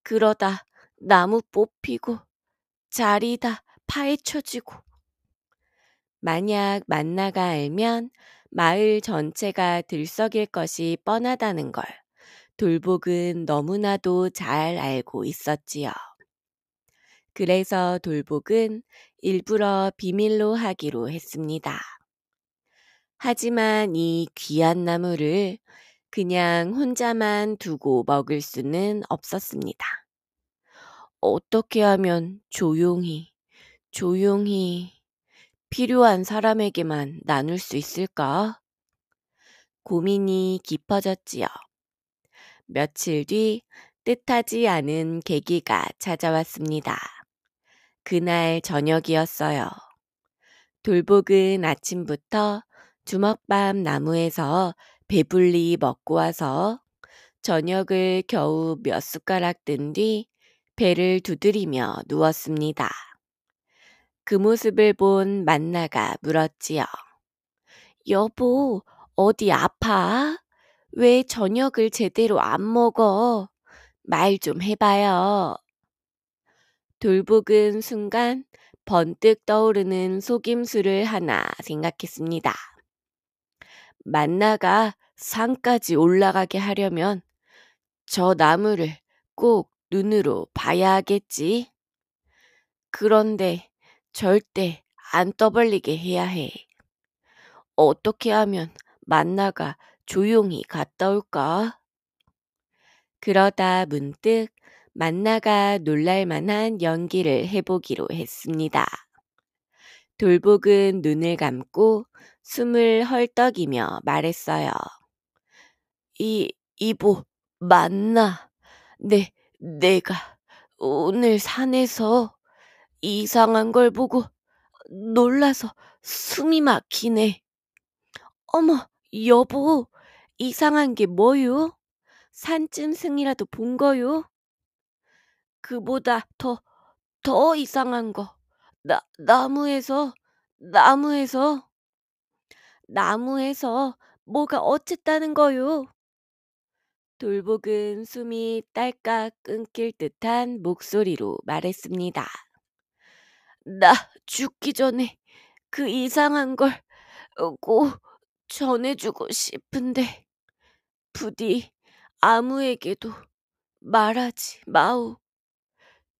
그러다 나무 뽑히고 자리 다 파헤쳐지고. 만약 만나가 알면 마을 전체가 들썩일 것이 뻔하다는 걸 돌복은 너무나도 잘 알고 있었지요. 그래서 돌복은 일부러 비밀로 하기로 했습니다. 하지만 이 귀한 나무를 그냥 혼자만 두고 먹을 수는 없었습니다. 어떻게 하면 조용히 필요한 사람에게만 나눌 수 있을까? 고민이 깊어졌지요. 며칠 뒤 뜻하지 않은 계기가 찾아왔습니다. 그날 저녁이었어요. 돌복은 아침부터 주먹밥 나무에서 배불리 먹고 와서 저녁을 겨우 몇 숟가락 뜬 뒤 배를 두드리며 누웠습니다. 그 모습을 본 만나가 물었지요. 여보, 어디 아파? 왜 저녁을 제대로 안 먹어? 말 좀 해봐요. 돌복은 순간 번뜩 떠오르는 속임수를 하나 생각했습니다. 만나가 산까지 올라가게 하려면 저 나무를 꼭 눈으로 봐야 하겠지. 그런데 절대 안 떠벌리게 해야 해. 어떻게 하면 만나가 조용히 갔다 올까? 그러다 문득 만나가 놀랄 만한 연기를 해보기로 했습니다. 돌복은 눈을 감고 숨을 헐떡이며 말했어요. 이보, 만나. 내가 오늘 산에서 이상한 걸 보고 놀라서 숨이 막히네. 어머, 여보, 이상한 게 뭐요? 산짐승이라도 본 거요? 그보다 더 이상한 거. 나무에서, 나무에서, 나무에서 뭐가 어쨌다는 거요? 돌복은 숨이 딸깍 끊길 듯한 목소리로 말했습니다. 나 죽기 전에 그 이상한 걸 꼭 전해주고 싶은데 부디 아무에게도 말하지 마오.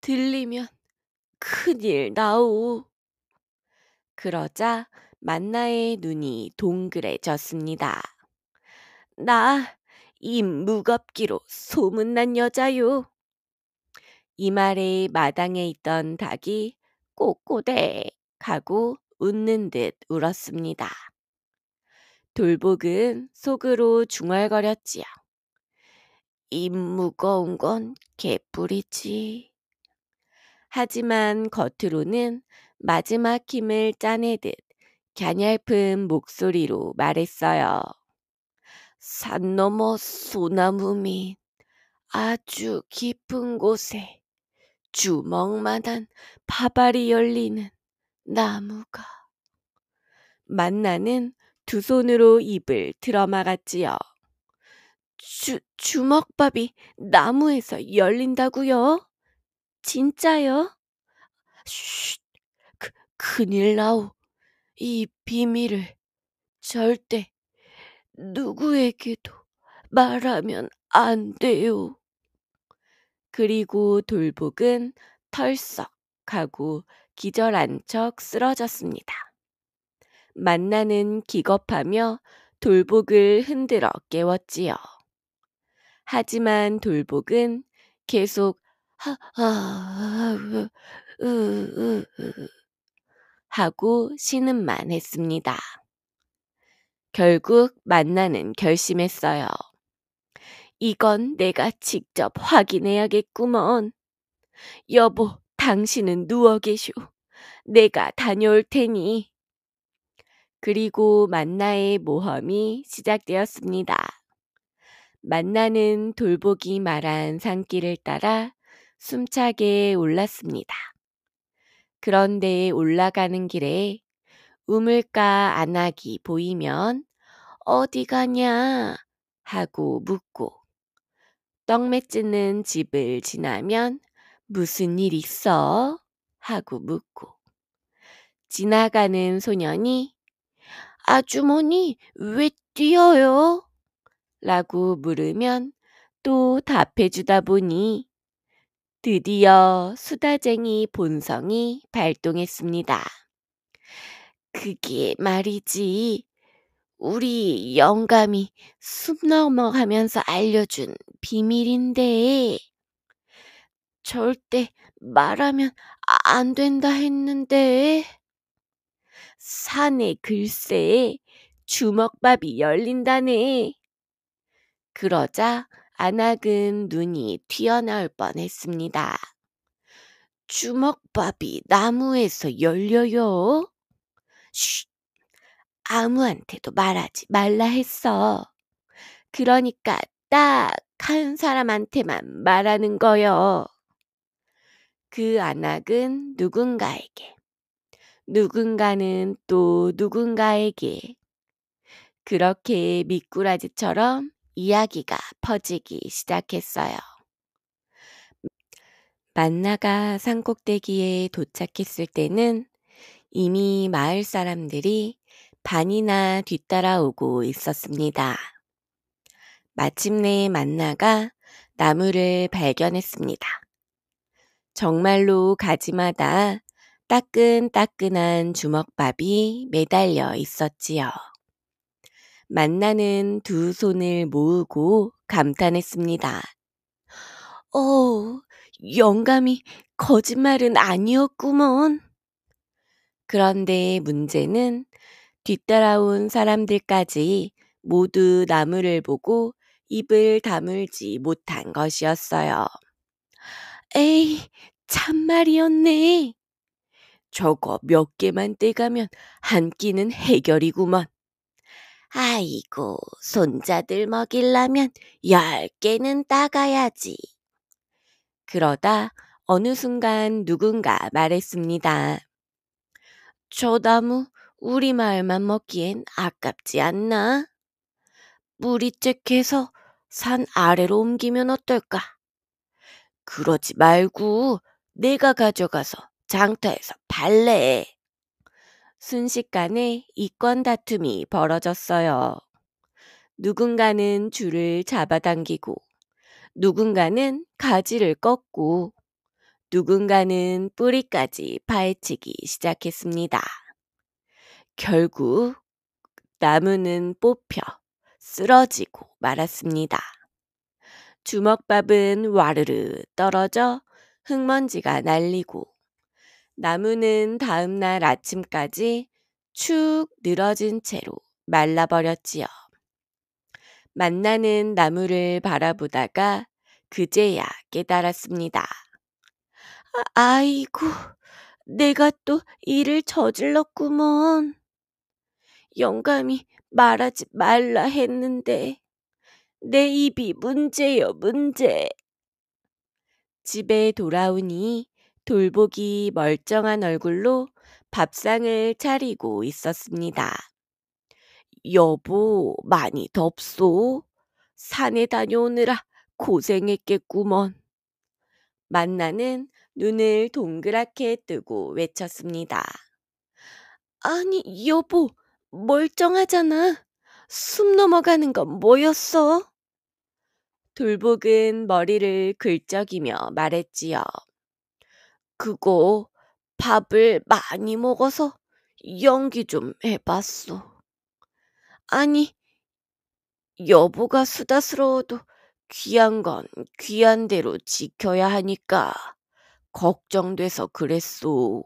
들리면 큰일 나오. 그러자 만나의 눈이 동그래졌습니다. 나 입 무겁기로 소문난 여자요. 이 말에 마당에 있던 닭이 꼬꼬댁 하고 웃는 듯 울었습니다. 돌복은 속으로 중얼거렸지요. 입 무거운 건 개뿔이지. 하지만 겉으로는 마지막 힘을 짜내듯 갸냘픈 목소리로 말했어요. 산 너머 소나무 밑 아주 깊은 곳에 주먹만한 파발이 열리는 나무가. 만나는 두 손으로 입을 틀어막았지요. 주먹밥이 나무에서 열린다고요? 진짜요? 쉿, 큰일 나오. 이 비밀을 절대 누구에게도 말하면 안 돼요. 그리고 돌복은 털썩 하고 기절한 척 쓰러졌습니다. 만나는 기겁하며 돌복을 흔들어 깨웠지요. 하지만 돌복은 계속 하고 신음만 했습니다. 결국 만나는 결심했어요. 이건 내가 직접 확인해야겠구먼. 여보, 당신은 누워 계쇼. 내가 다녀올 테니. 그리고 만나의 모험이 시작되었습니다. 만나는 돌복이 말한 산길을 따라 숨차게 올랐습니다. 그런데 올라가는 길에 우물가 안악이 보이면 어디 가냐 하고 묻고 떡매 찢는 집을 지나면 무슨 일 있어? 하고 묻고 지나가는 소년이 아주머니 왜 뛰어요? 라고 물으면 또 답해주다 보니 드디어 수다쟁이 본성이 발동했습니다. 그게 말이지, 우리 영감이 숲 넘어가면서 알려준 비밀인데, 절대 말하면 안 된다 했는데, 산에 글쎄 주먹밥이 열린다네. 그러자 안악은 눈이 튀어나올 뻔했습니다. 주먹밥이 나무에서 열려요? 쉿, 아무한테도 말하지 말라 했어. 그러니까 딱 한 사람한테만 말하는 거요. 그 안악은 누군가에게, 누군가는 또 누군가에게, 그렇게 미꾸라지처럼 이야기가 퍼지기 시작했어요. 만나가 산꼭대기에 도착했을 때는 이미 마을 사람들이 반이나 뒤따라오고 있었습니다. 마침내 만나가 나무를 발견했습니다. 정말로 가지마다 따끈따끈한 주먹밥이 매달려 있었지요. 만나는 두 손을 모으고 감탄했습니다. 영감이 거짓말은 아니었구먼. 그런데 문제는 뒤따라온 사람들까지 모두 나무를 보고 입을 다물지 못한 것이었어요. 에이, 참말이었네. 저거 몇 개만 떼가면 한 끼는 해결이구먼. 아이고, 손자들 먹이려면 10개는 따가야지. 그러다 어느 순간 누군가 말했습니다. 저 나무 우리 마을만 먹기엔 아깝지 않나? 무리째해서 산 아래로 옮기면 어떨까? 그러지 말고 내가 가져가서 장터에서 팔래. 순식간에 이권 다툼이 벌어졌어요. 누군가는 줄을 잡아당기고, 누군가는 가지를 꺾고, 누군가는 뿌리까지 파헤치기 시작했습니다. 결국 나무는 뽑혀 쓰러지고 말았습니다. 주먹밥은 와르르 떨어져 흙먼지가 날리고, 나무는 다음날 아침까지 축 늘어진 채로 말라버렸지요. 만나는 나무를 바라보다가 그제야 깨달았습니다. 아이고, 내가 또 일을 저질렀구먼. 영감이 말하지 말라 했는데 내 입이 문제요, 문제. 집에 돌아오니 돌복이 멀쩡한 얼굴로 밥상을 차리고 있었습니다. 여보, 많이 덥소? 산에 다녀오느라 고생했겠구먼. 만나는 눈을 동그랗게 뜨고 외쳤습니다. 아니, 여보, 멀쩡하잖아. 숲 넘어가는 건 뭐였어? 돌복은 머리를 긁적이며 말했지요. 그거 밥을 많이 먹어서 연기 좀 해봤어. 아니, 여보가 수다스러워도 귀한 건 귀한 대로 지켜야 하니까 걱정돼서 그랬소.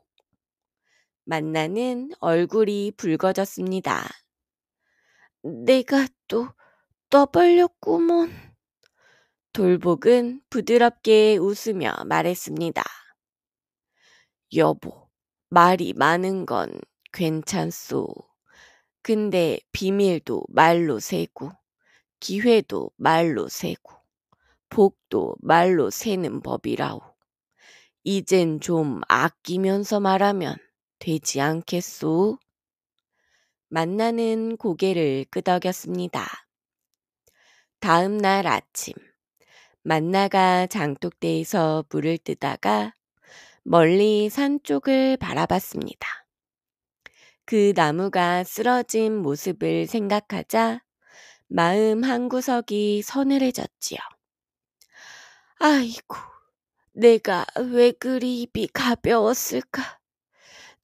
만나는 얼굴이 붉어졌습니다. 내가 또 떠벌렸구먼. 돌복은 부드럽게 웃으며 말했습니다. 여보, 말이 많은 건 괜찮소. 근데 비밀도 말로 세고, 기회도 말로 세고, 복도 말로 세는 법이라오. 이젠 좀 아끼면서 말하면 되지 않겠소? 만나는 고개를 끄덕였습니다. 다음 날 아침, 만나가 장독대에서 물을 뜨다가 멀리 산 쪽을 바라봤습니다. 그 나무가 쓰러진 모습을 생각하자 마음 한구석이 서늘해졌지요. 아이고, 내가 왜 그리 입이 가벼웠을까?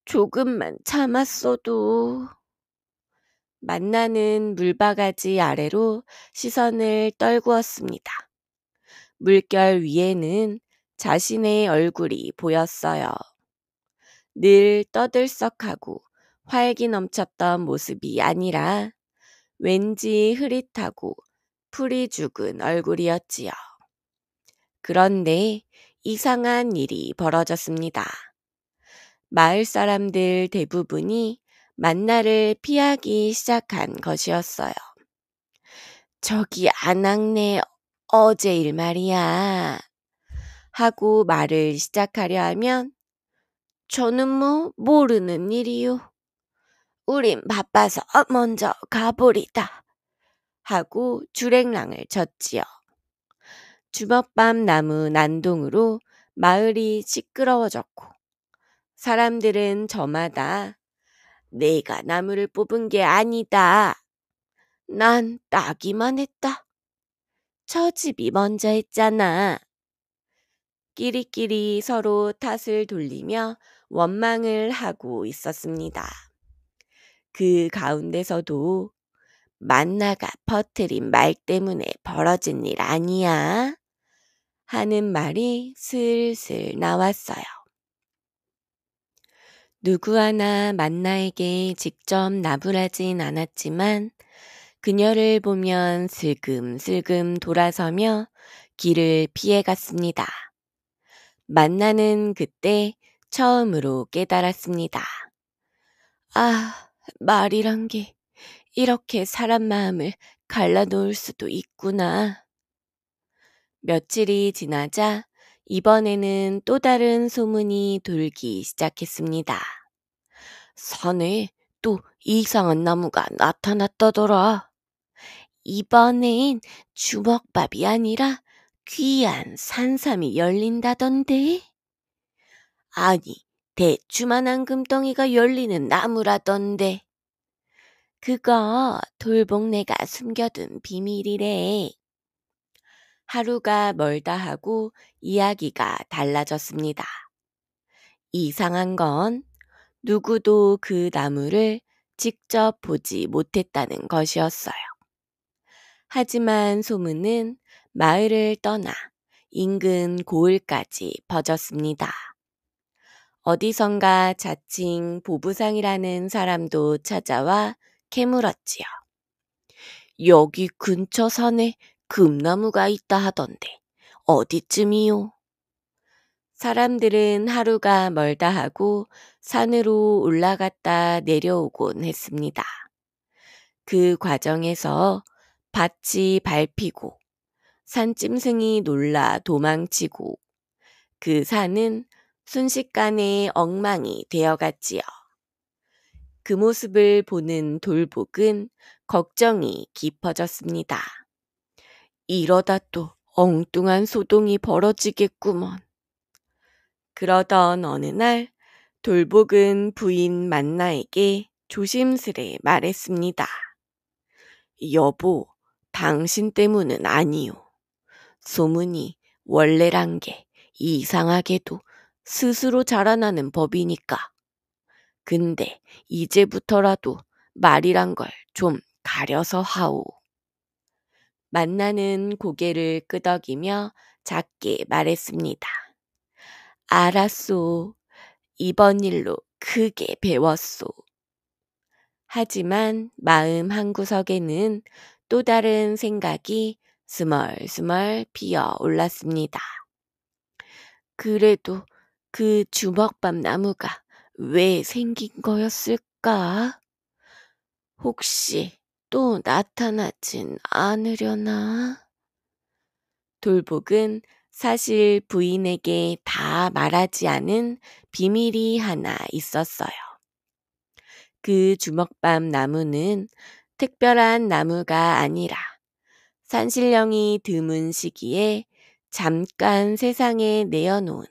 조금만 참았어도. 만나는 물바가지 아래로 시선을 떨구었습니다. 물결 위에는 자신의 얼굴이 보였어요. 늘 떠들썩하고 활기 넘쳤던 모습이 아니라 왠지 흐릿하고 풀이 죽은 얼굴이었지요. 그런데 이상한 일이 벌어졌습니다. 마을 사람들 대부분이 만나를 피하기 시작한 것이었어요. 저기 안악내 어제 일 말이야. 하고 말을 시작하려 하면 저는 모르는 일이요. 우린 바빠서 먼저 가보리다. 하고 주랭랑을 쳤지요. 주먹밤 나무 난동으로 마을이 시끄러워졌고 사람들은 저마다 내가 나무를 뽑은 게 아니다. 난 따기만 했다. 저 집이 먼저 했잖아. 끼리끼리 서로 탓을 돌리며 원망을 하고 있었습니다. 그 가운데서도 만나가 퍼뜨린 말 때문에 벌어진 일 아니야? 하는 말이 슬슬 나왔어요. 누구 하나 만나에게 직접 나불하진 않았지만 그녀를 보면 슬금슬금 돌아서며 길을 피해갔습니다. 만나는 그때 처음으로 깨달았습니다. 아, 말이란 게 이렇게 사람 마음을 갈라놓을 수도 있구나. 며칠이 지나자 이번에는 또 다른 소문이 돌기 시작했습니다. 산에 또 이상한 나무가 나타났다더라. 이번엔 주먹밥이 아니라 귀한 산삼이 열린다던데. 아니, 대추만한 금덩이가 열리는 나무라던데. 그거 돌복내가 숨겨둔 비밀이래. 하루가 멀다 하고 이야기가 달라졌습니다. 이상한 건 누구도 그 나무를 직접 보지 못했다는 것이었어요. 하지만 소문은 마을을 떠나 인근 고을까지 퍼졌습니다. 어디선가 자칭 보부상이라는 사람도 찾아와 캐물었지요. 여기 근처 산에 금나무가 있다 하던데 어디쯤이요? 사람들은 하루가 멀다 하고 산으로 올라갔다 내려오곤 했습니다. 그 과정에서 밭이 밟히고 산짐승이 놀라 도망치고 그 산은 순식간에 엉망이 되어갔지요. 그 모습을 보는 돌복은 걱정이 깊어졌습니다. 이러다 또 엉뚱한 소동이 벌어지겠구먼. 그러던 어느 날 돌복은 부인 만나에게 조심스레 말했습니다. 여보, 당신 때문은 아니요. 소문이 원래란 게 이상하게도 스스로 자라나는 법이니까. 근데 이제부터라도 말이란 걸 좀 가려서 하오. 만나는 고개를 끄덕이며 작게 말했습니다. 알았소. 이번 일로 크게 배웠소. 하지만 마음 한구석에는 또 다른 생각이 스멀스멀 피어 올랐습니다. 그래도 그 주먹밥 나무가 왜 생긴 거였을까? 혹시 또 나타나진 않으려나? 돌복은 사실 부인에게 다 말하지 않은 비밀이 하나 있었어요. 그 주먹밥 나무는 특별한 나무가 아니라 산신령이 드문 시기에 잠깐 세상에 내어놓은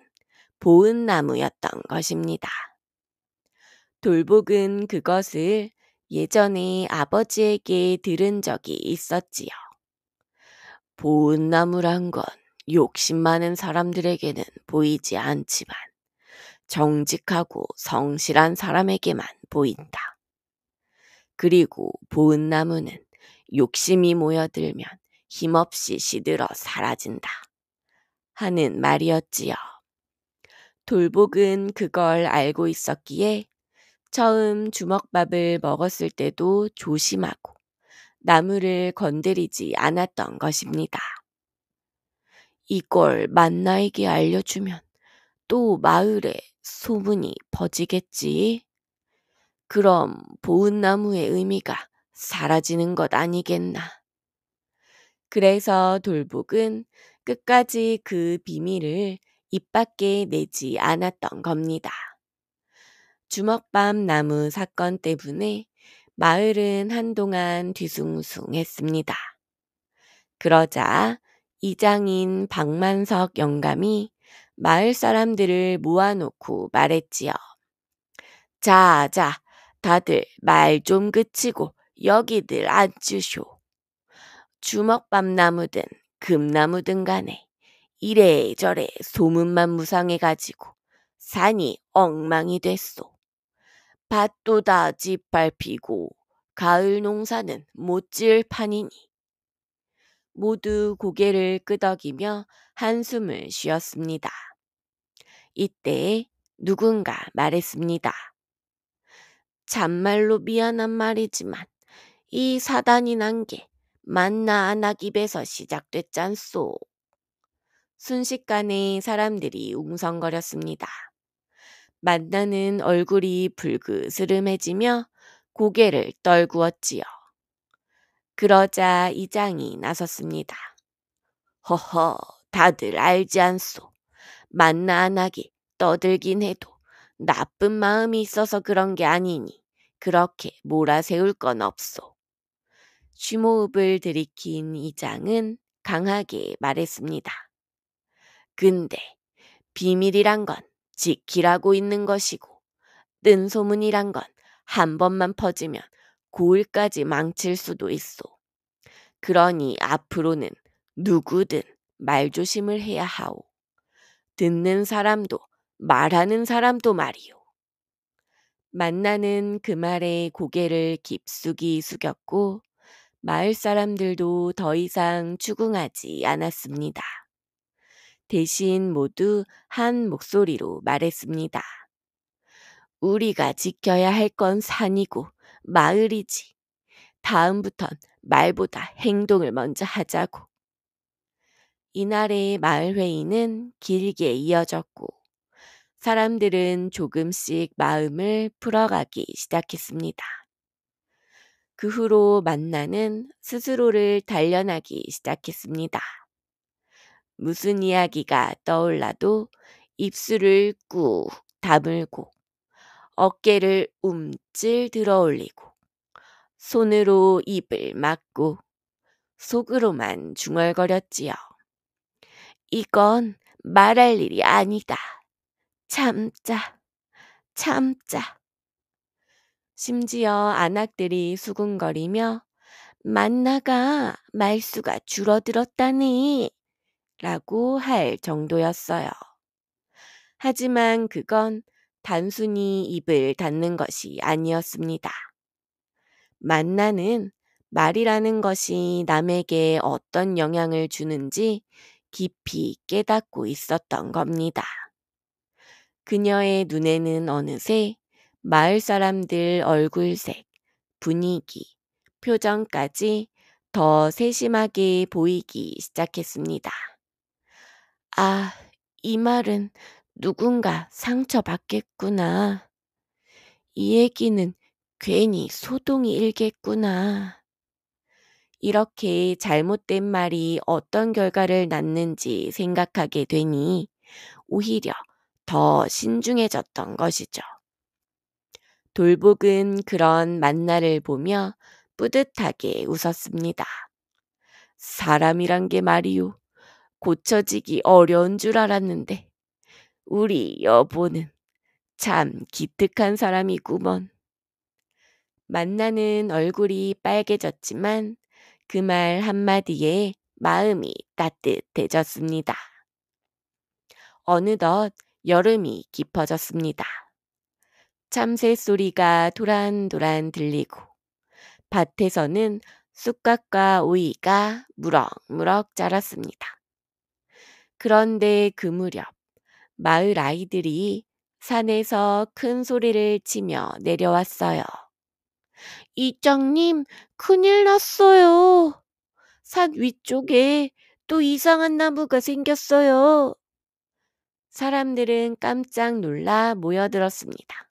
보은나무였던 것입니다. 돌복은 그것을 예전에 아버지에게 들은 적이 있었지요. 보은나무란 건 욕심 많은 사람들에게는 보이지 않지만 정직하고 성실한 사람에게만 보인다. 그리고 보은나무는 욕심이 모여들면 힘없이 시들어 사라진다. 하는 말이었지요. 돌복은 그걸 알고 있었기에 처음 주먹밥을 먹었을 때도 조심하고 나무를 건드리지 않았던 것입니다. 이걸 만나에게 알려주면 또 마을에 소문이 퍼지겠지. 그럼 보은나무의 의미가 사라지는 것 아니겠나. 그래서 돌복은 끝까지 그 비밀을 입 밖에 내지 않았던 겁니다. 주먹밥 나무 사건 때문에 마을은 한동안 뒤숭숭했습니다. 그러자 이장인 박만석 영감이 마을 사람들을 모아놓고 말했지요. 자, 다들 말 좀 그치고 여기들 앉으쇼. 주먹밥 나무든 금나무든 간에 이래저래 소문만 무성해가지고 산이 엉망이 됐소. 밭도 다 짓밟히고 가을 농사는 못 지을 판이니. 모두 고개를 끄덕이며 한숨을 쉬었습니다. 이때 누군가 말했습니다. 참말로 미안한 말이지만 이 사단이 난 게 만나 안악 입에서 시작됐잖소. 순식간에 사람들이 웅성거렸습니다. 만나는 얼굴이 불그스름해지며 고개를 떨구었지요. 그러자 이장이 나섰습니다. 허허, 다들 알지 않소. 만나 안악이 떠들긴 해도 나쁜 마음이 있어서 그런 게 아니니 그렇게 몰아세울 건 없소. 쉬모읍을 들이킨 이장은 강하게 말했습니다. 근데 비밀이란 건 지키라고 있는 것이고 뜬 소문이란 건 한 번만 퍼지면 고을까지 망칠 수도 있소. 그러니 앞으로는 누구든 말조심을 해야 하오. 듣는 사람도 말하는 사람도 말이오. 만나는 그 말에 고개를 깊숙이 숙였고 마을 사람들도 더 이상 추궁하지 않았습니다. 대신 모두 한 목소리로 말했습니다. 우리가 지켜야 할 건 산이고 마을이지. 다음부턴 말보다 행동을 먼저 하자고. 이날의 마을 회의는 길게 이어졌고 사람들은 조금씩 마음을 풀어가기 시작했습니다. 그 후로 만나는 스스로를 단련하기 시작했습니다. 무슨 이야기가 떠올라도 입술을 꾹 다물고 어깨를 움찔 들어올리고 손으로 입을 막고 속으로만 중얼거렸지요. 이건 말할 일이 아니다. 참자, 참자. 심지어 안악들이 수군거리며 만나가 말수가 줄어들었다네 라고 할 정도였어요. 하지만 그건 단순히 입을 닫는 것이 아니었습니다. 만나는 말이라는 것이 남에게 어떤 영향을 주는지 깊이 깨닫고 있었던 겁니다. 그녀의 눈에는 어느새 마을 사람들 얼굴색, 분위기, 표정까지 더 세심하게 보이기 시작했습니다. 아, 이 말은 누군가 상처받겠구나. 이 얘기는 괜히 소동이 일겠구나. 이렇게 잘못된 말이 어떤 결과를 낳는지 생각하게 되니 오히려 더 신중해졌던 것이죠. 돌복은 그런 만나를 보며 뿌듯하게 웃었습니다. 사람이란 게 말이요. 고쳐지기 어려운 줄 알았는데 우리 여보는 참 기특한 사람이구먼. 만나는 얼굴이 빨개졌지만 그 말 한마디에 마음이 따뜻해졌습니다. 어느덧 여름이 깊어졌습니다. 참새 소리가 도란도란 들리고 밭에서는 쑥갓과 오이가 무럭무럭 자랐습니다. 그런데 그 무렵 마을 아이들이 산에서 큰 소리를 치며 내려왔어요. 이장님, 큰일 났어요. 산 위쪽에 또 이상한 나무가 생겼어요. 사람들은 깜짝 놀라 모여들었습니다.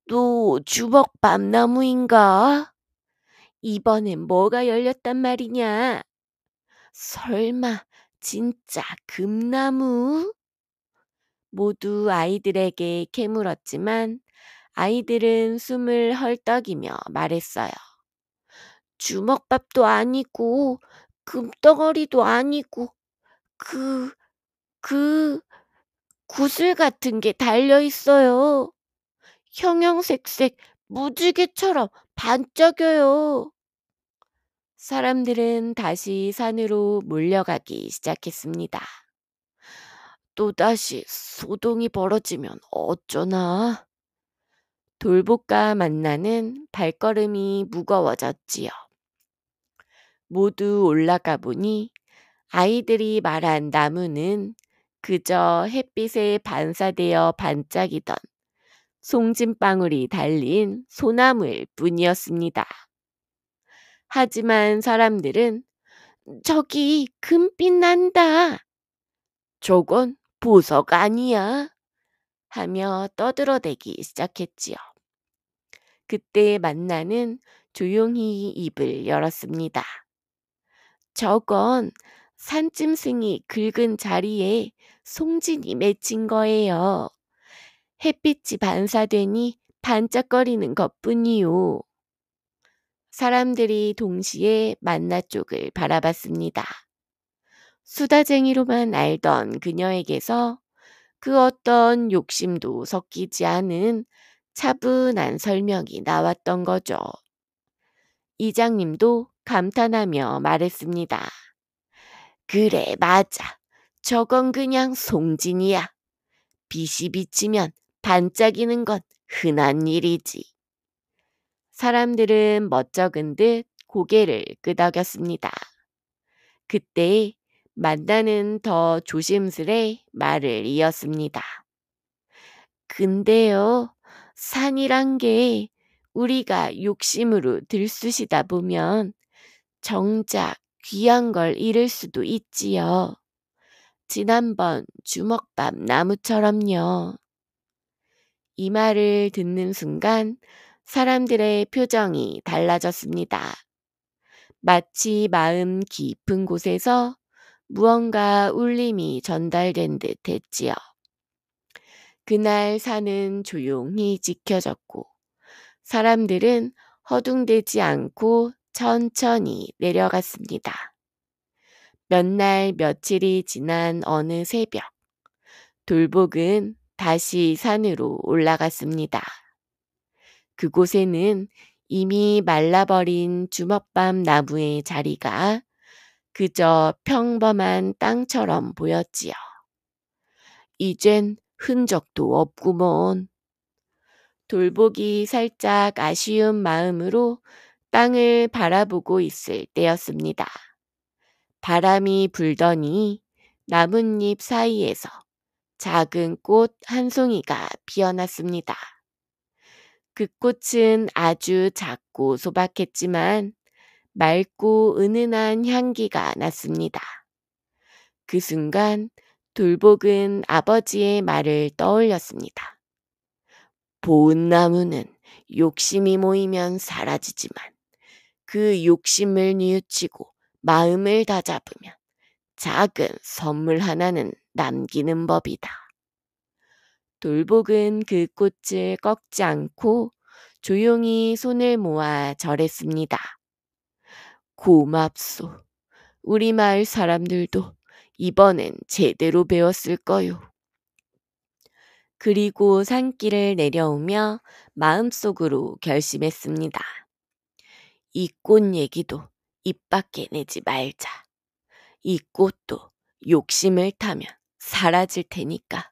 또 주먹밤나무인가? 이번엔 뭐가 열렸단 말이냐? 설마 진짜 금나무? 모두 아이들에게 캐물었지만 아이들은 숨을 헐떡이며 말했어요. 주먹밥도 아니고 금덩어리도 아니고 그, 그 구슬 같은 게 달려 있어요. 형형색색 무지개처럼 반짝여요. 사람들은 다시 산으로 몰려가기 시작했습니다. 또다시 소동이 벌어지면 어쩌나? 돌복과 만나는 발걸음이 무거워졌지요. 모두 올라가 보니 아이들이 말한 나무는 그저 햇빛에 반사되어 반짝이던 송진방울이 달린 소나무일 뿐이었습니다. 하지만 사람들은 저기 금빛 난다. 저건 보석 아니야. 하며 떠들어대기 시작했지요. 그때 만나는 조용히 입을 열었습니다. 저건 산짐승이 긁은 자리에 송진이 맺힌 거예요. 햇빛이 반사되니 반짝거리는 것뿐이요. 사람들이 동시에 만나 쪽을 바라봤습니다. 수다쟁이로만 알던 그녀에게서 그 어떤 욕심도 섞이지 않은 차분한 설명이 나왔던 거죠. 이장님도 감탄하며 말했습니다. 그래, 맞아. 저건 그냥 송진이야. 빛이 비치면 반짝이는 건 흔한 일이지. 사람들은 멋쩍은 듯 고개를 끄덕였습니다. 그때 만나는 더 조심스레 말을 이었습니다. 근데요, 산이란 게 우리가 욕심으로 들쑤시다 보면 정작 귀한 걸 잃을 수도 있지요. 지난번 주먹밥 나무처럼요. 이 말을 듣는 순간 사람들의 표정이 달라졌습니다. 마치 마음 깊은 곳에서 무언가 울림이 전달된 듯 했지요. 그날 산은 조용히 지켜졌고 사람들은 허둥대지 않고 천천히 내려갔습니다. 몇 날 며칠이 지난 어느 새벽, 돌복은 다시 산으로 올라갔습니다. 그곳에는 이미 말라버린 주먹밥 나무의 자리가 그저 평범한 땅처럼 보였지요. 이젠 흔적도 없구먼. 돌복이 살짝 아쉬운 마음으로 땅을 바라보고 있을 때였습니다. 바람이 불더니 나뭇잎 사이에서 작은 꽃 한 송이가 피어났습니다. 그 꽃은 아주 작고 소박했지만 맑고 은은한 향기가 났습니다. 그 순간 돌복은 아버지의 말을 떠올렸습니다. 보은 나무는 욕심이 모이면 사라지지만 그 욕심을 뉘우치고 마음을 다잡으면 작은 선물 하나는 남기는 법이다. 돌복은 그 꽃을 꺾지 않고 조용히 손을 모아 절했습니다. 고맙소. 우리 마을 사람들도 이번엔 제대로 배웠을 거요. 그리고 산길을 내려오며 마음속으로 결심했습니다. 이 꽃 얘기도 입 밖에 내지 말자. 이 꽃도 욕심을 타면 사라질 테니까.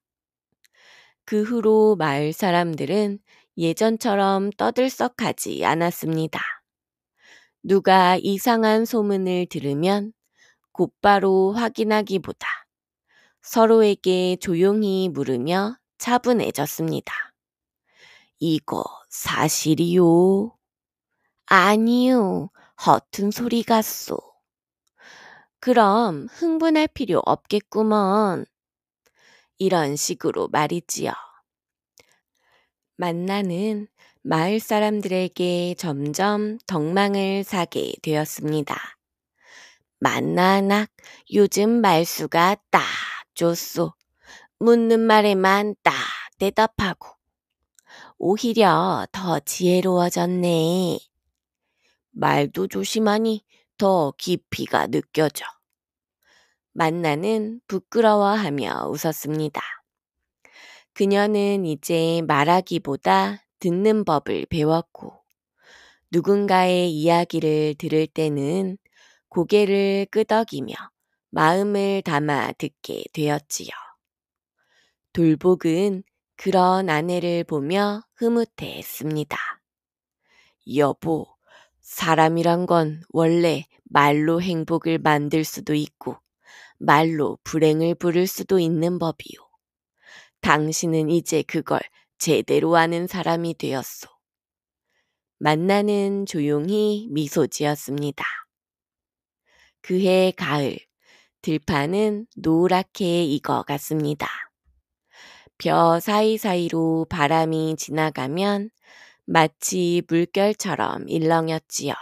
그 후로 마을 사람들은 예전처럼 떠들썩하지 않았습니다. 누가 이상한 소문을 들으면 곧바로 확인하기보다 서로에게 조용히 물으며 차분해졌습니다. 이거 사실이요? 아니요, 허튼 소리 같소. 그럼 흥분할 필요 없겠구먼. 이런 식으로 말이지요. 만나는 마을 사람들에게 점점 덕망을 사게 되었습니다. 만나낙 요즘 말수가 딱 좋소. 묻는 말에만 딱 대답하고 오히려 더 지혜로워졌네. 말도 조심하니 더 깊이가 느껴져. 만나는 부끄러워하며 웃었습니다. 그녀는 이제 말하기보다 듣는 법을 배웠고 누군가의 이야기를 들을 때는 고개를 끄덕이며 마음을 담아 듣게 되었지요. 돌복은 그런 아내를 보며 흐뭇해했습니다. 여보, 사람이란 건 원래 말로 행복을 만들 수도 있고 말로 불행을 부를 수도 있는 법이요. 당신은 이제 그걸 제대로 아는 사람이 되었소. 만나는 조용히 미소 지었습니다. 그해 가을, 들판은 노랗게 익어갔습니다. 벼 사이사이로 바람이 지나가면 마치 물결처럼 일렁였지요.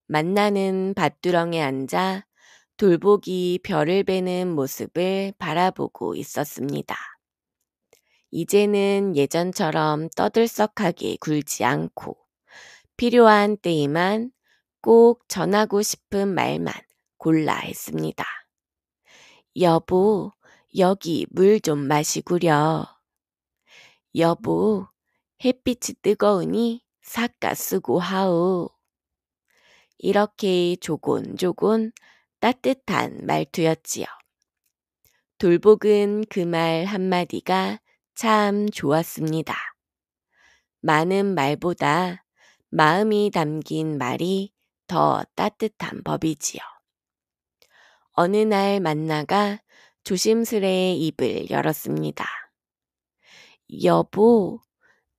만나는 밭두렁에 앉아 돌복이 별을 베는 모습을 바라보고 있었습니다. 이제는 예전처럼 떠들썩하게 굴지 않고 필요한 때에만 꼭 전하고 싶은 말만 골라 했습니다. 여보, 여기 물 좀 마시구려. 여보, 햇빛이 뜨거우니 삿가 쓰고 하오. 이렇게 조곤조곤 따뜻한 말투였지요. 돌복은 그 말 한마디가 참 좋았습니다. 많은 말보다 마음이 담긴 말이 더 따뜻한 법이지요. 어느 날 만나가 조심스레 입을 열었습니다. 여보,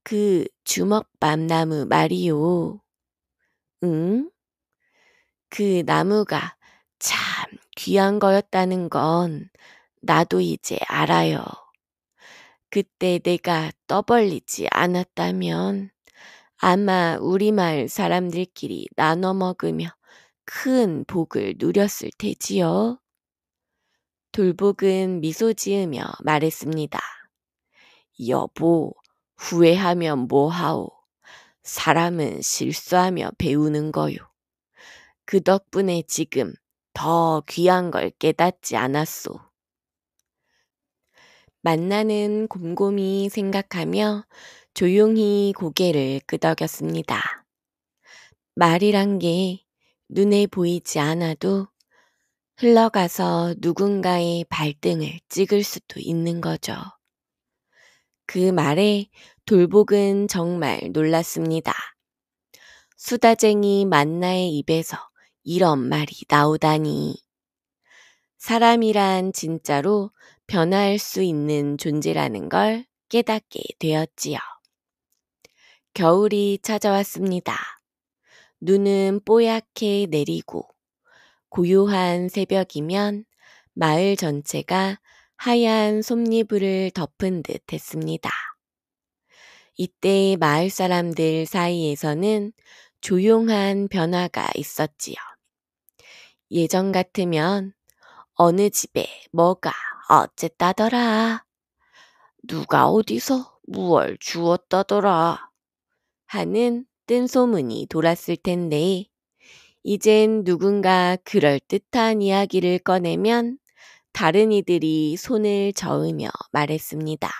그 주먹밥나무 말이요. 응? 그 나무가 참 귀한 거였다는 건 나도 이제 알아요. 그때 내가 떠벌리지 않았다면 아마 우리 마을 사람들끼리 나눠 먹으며 큰 복을 누렸을 테지요. 돌복은 미소 지으며 말했습니다. 여보, 후회하면 뭐하오. 사람은 실수하며 배우는 거요. 그 덕분에 지금 더 귀한 걸 깨닫지 않았소. 만나는 곰곰이 생각하며 조용히 고개를 끄덕였습니다. 말이란 게 눈에 보이지 않아도 흘러가서 누군가의 발등을 찍을 수도 있는 거죠. 그 말에 돌복은 정말 놀랐습니다. 수다쟁이 만나의 입에서 이런 말이 나오다니. 사람이란 진짜로 변할 수 있는 존재라는 걸 깨닫게 되었지요. 겨울이 찾아왔습니다. 눈은 뽀얗게 내리고 고요한 새벽이면 마을 전체가 하얀 솜니불을 덮은 듯 했습니다. 이때 마을 사람들 사이에서는 조용한 변화가 있었지요. 예전 같으면 어느 집에 뭐가 어쨌다더라. 누가 어디서 무얼 주었다더라. 하는 뜬소문이 돌았을 텐데 이젠 누군가 그럴듯한 이야기를 꺼내면 다른 이들이 손을 저으며 말했습니다.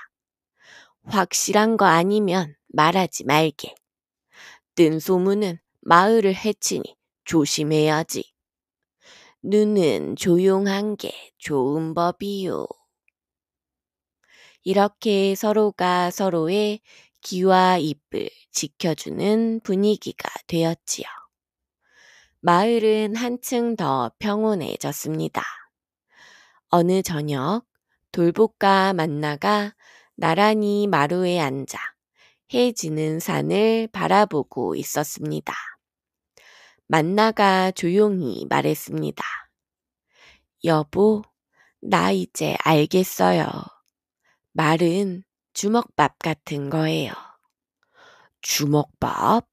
확실한 거 아니면 말하지 말게. 뜬소문은 마을을 해치니 조심해야지. 눈은 조용한 게 좋은 법이요. 이렇게 서로가 서로의 귀와 입을 지켜주는 분위기가 되었지요. 마을은 한층 더 평온해졌습니다. 어느 저녁 돌복과 만나가 나란히 마루에 앉아 해 지는 산을 바라보고 있었습니다. 만나가 조용히 말했습니다. 여보, 나 이제 알겠어요. 말은 주먹밥 같은 거예요. 주먹밥?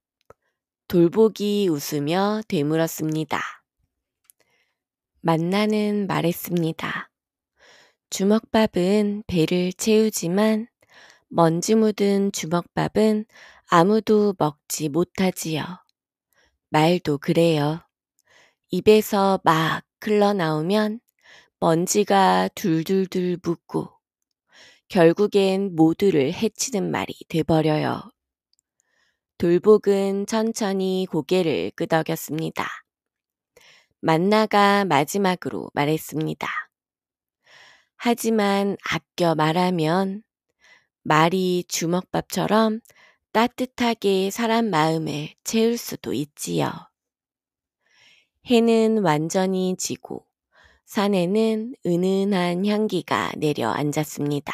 돌복이 웃으며 되물었습니다. 만나는 말했습니다. 주먹밥은 배를 채우지만 먼지 묻은 주먹밥은 아무도 먹지 못하지요. 말도 그래요. 입에서 막 흘러나오면 먼지가 둘둘둘 묻고 결국엔 모두를 해치는 말이 돼버려요. 돌복은 천천히 고개를 끄덕였습니다. 만나가 마지막으로 말했습니다. 하지만 아껴 말하면 말이 주먹밥처럼 따뜻하게 사람 마음을 채울 수도 있지요. 해는 완전히 지고 산에는 은은한 향기가 내려앉았습니다.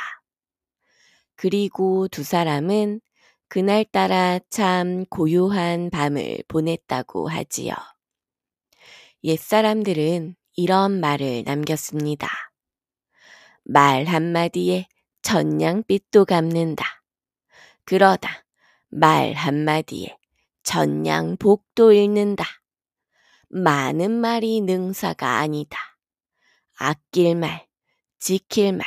그리고 두 사람은 그날따라 참 고요한 밤을 보냈다고 하지요. 옛사람들은 이런 말을 남겼습니다. 말 한마디에 천냥빚도 갚는다. 그러다 말 한마디에 천냥복도 잃는다. 많은 말이 능사가 아니다. 아낄 말, 지킬 말,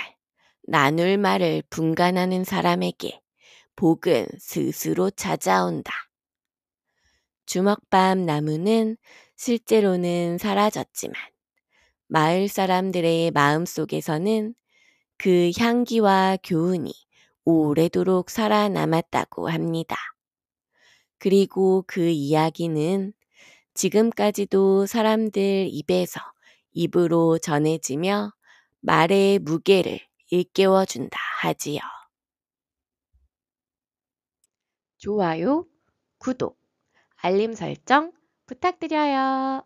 나눌 말을 분간하는 사람에게 복은 스스로 찾아온다. 주먹밥 나무는 실제로는 사라졌지만 마을 사람들의 마음속에서는 그 향기와 교훈이 오래도록 살아남았다고 합니다. 그리고 그 이야기는 지금까지도 사람들 입에서 입으로 전해지며 말의 무게를 일깨워준다 하지요. 좋아요, 구독, 알림 설정 부탁드려요.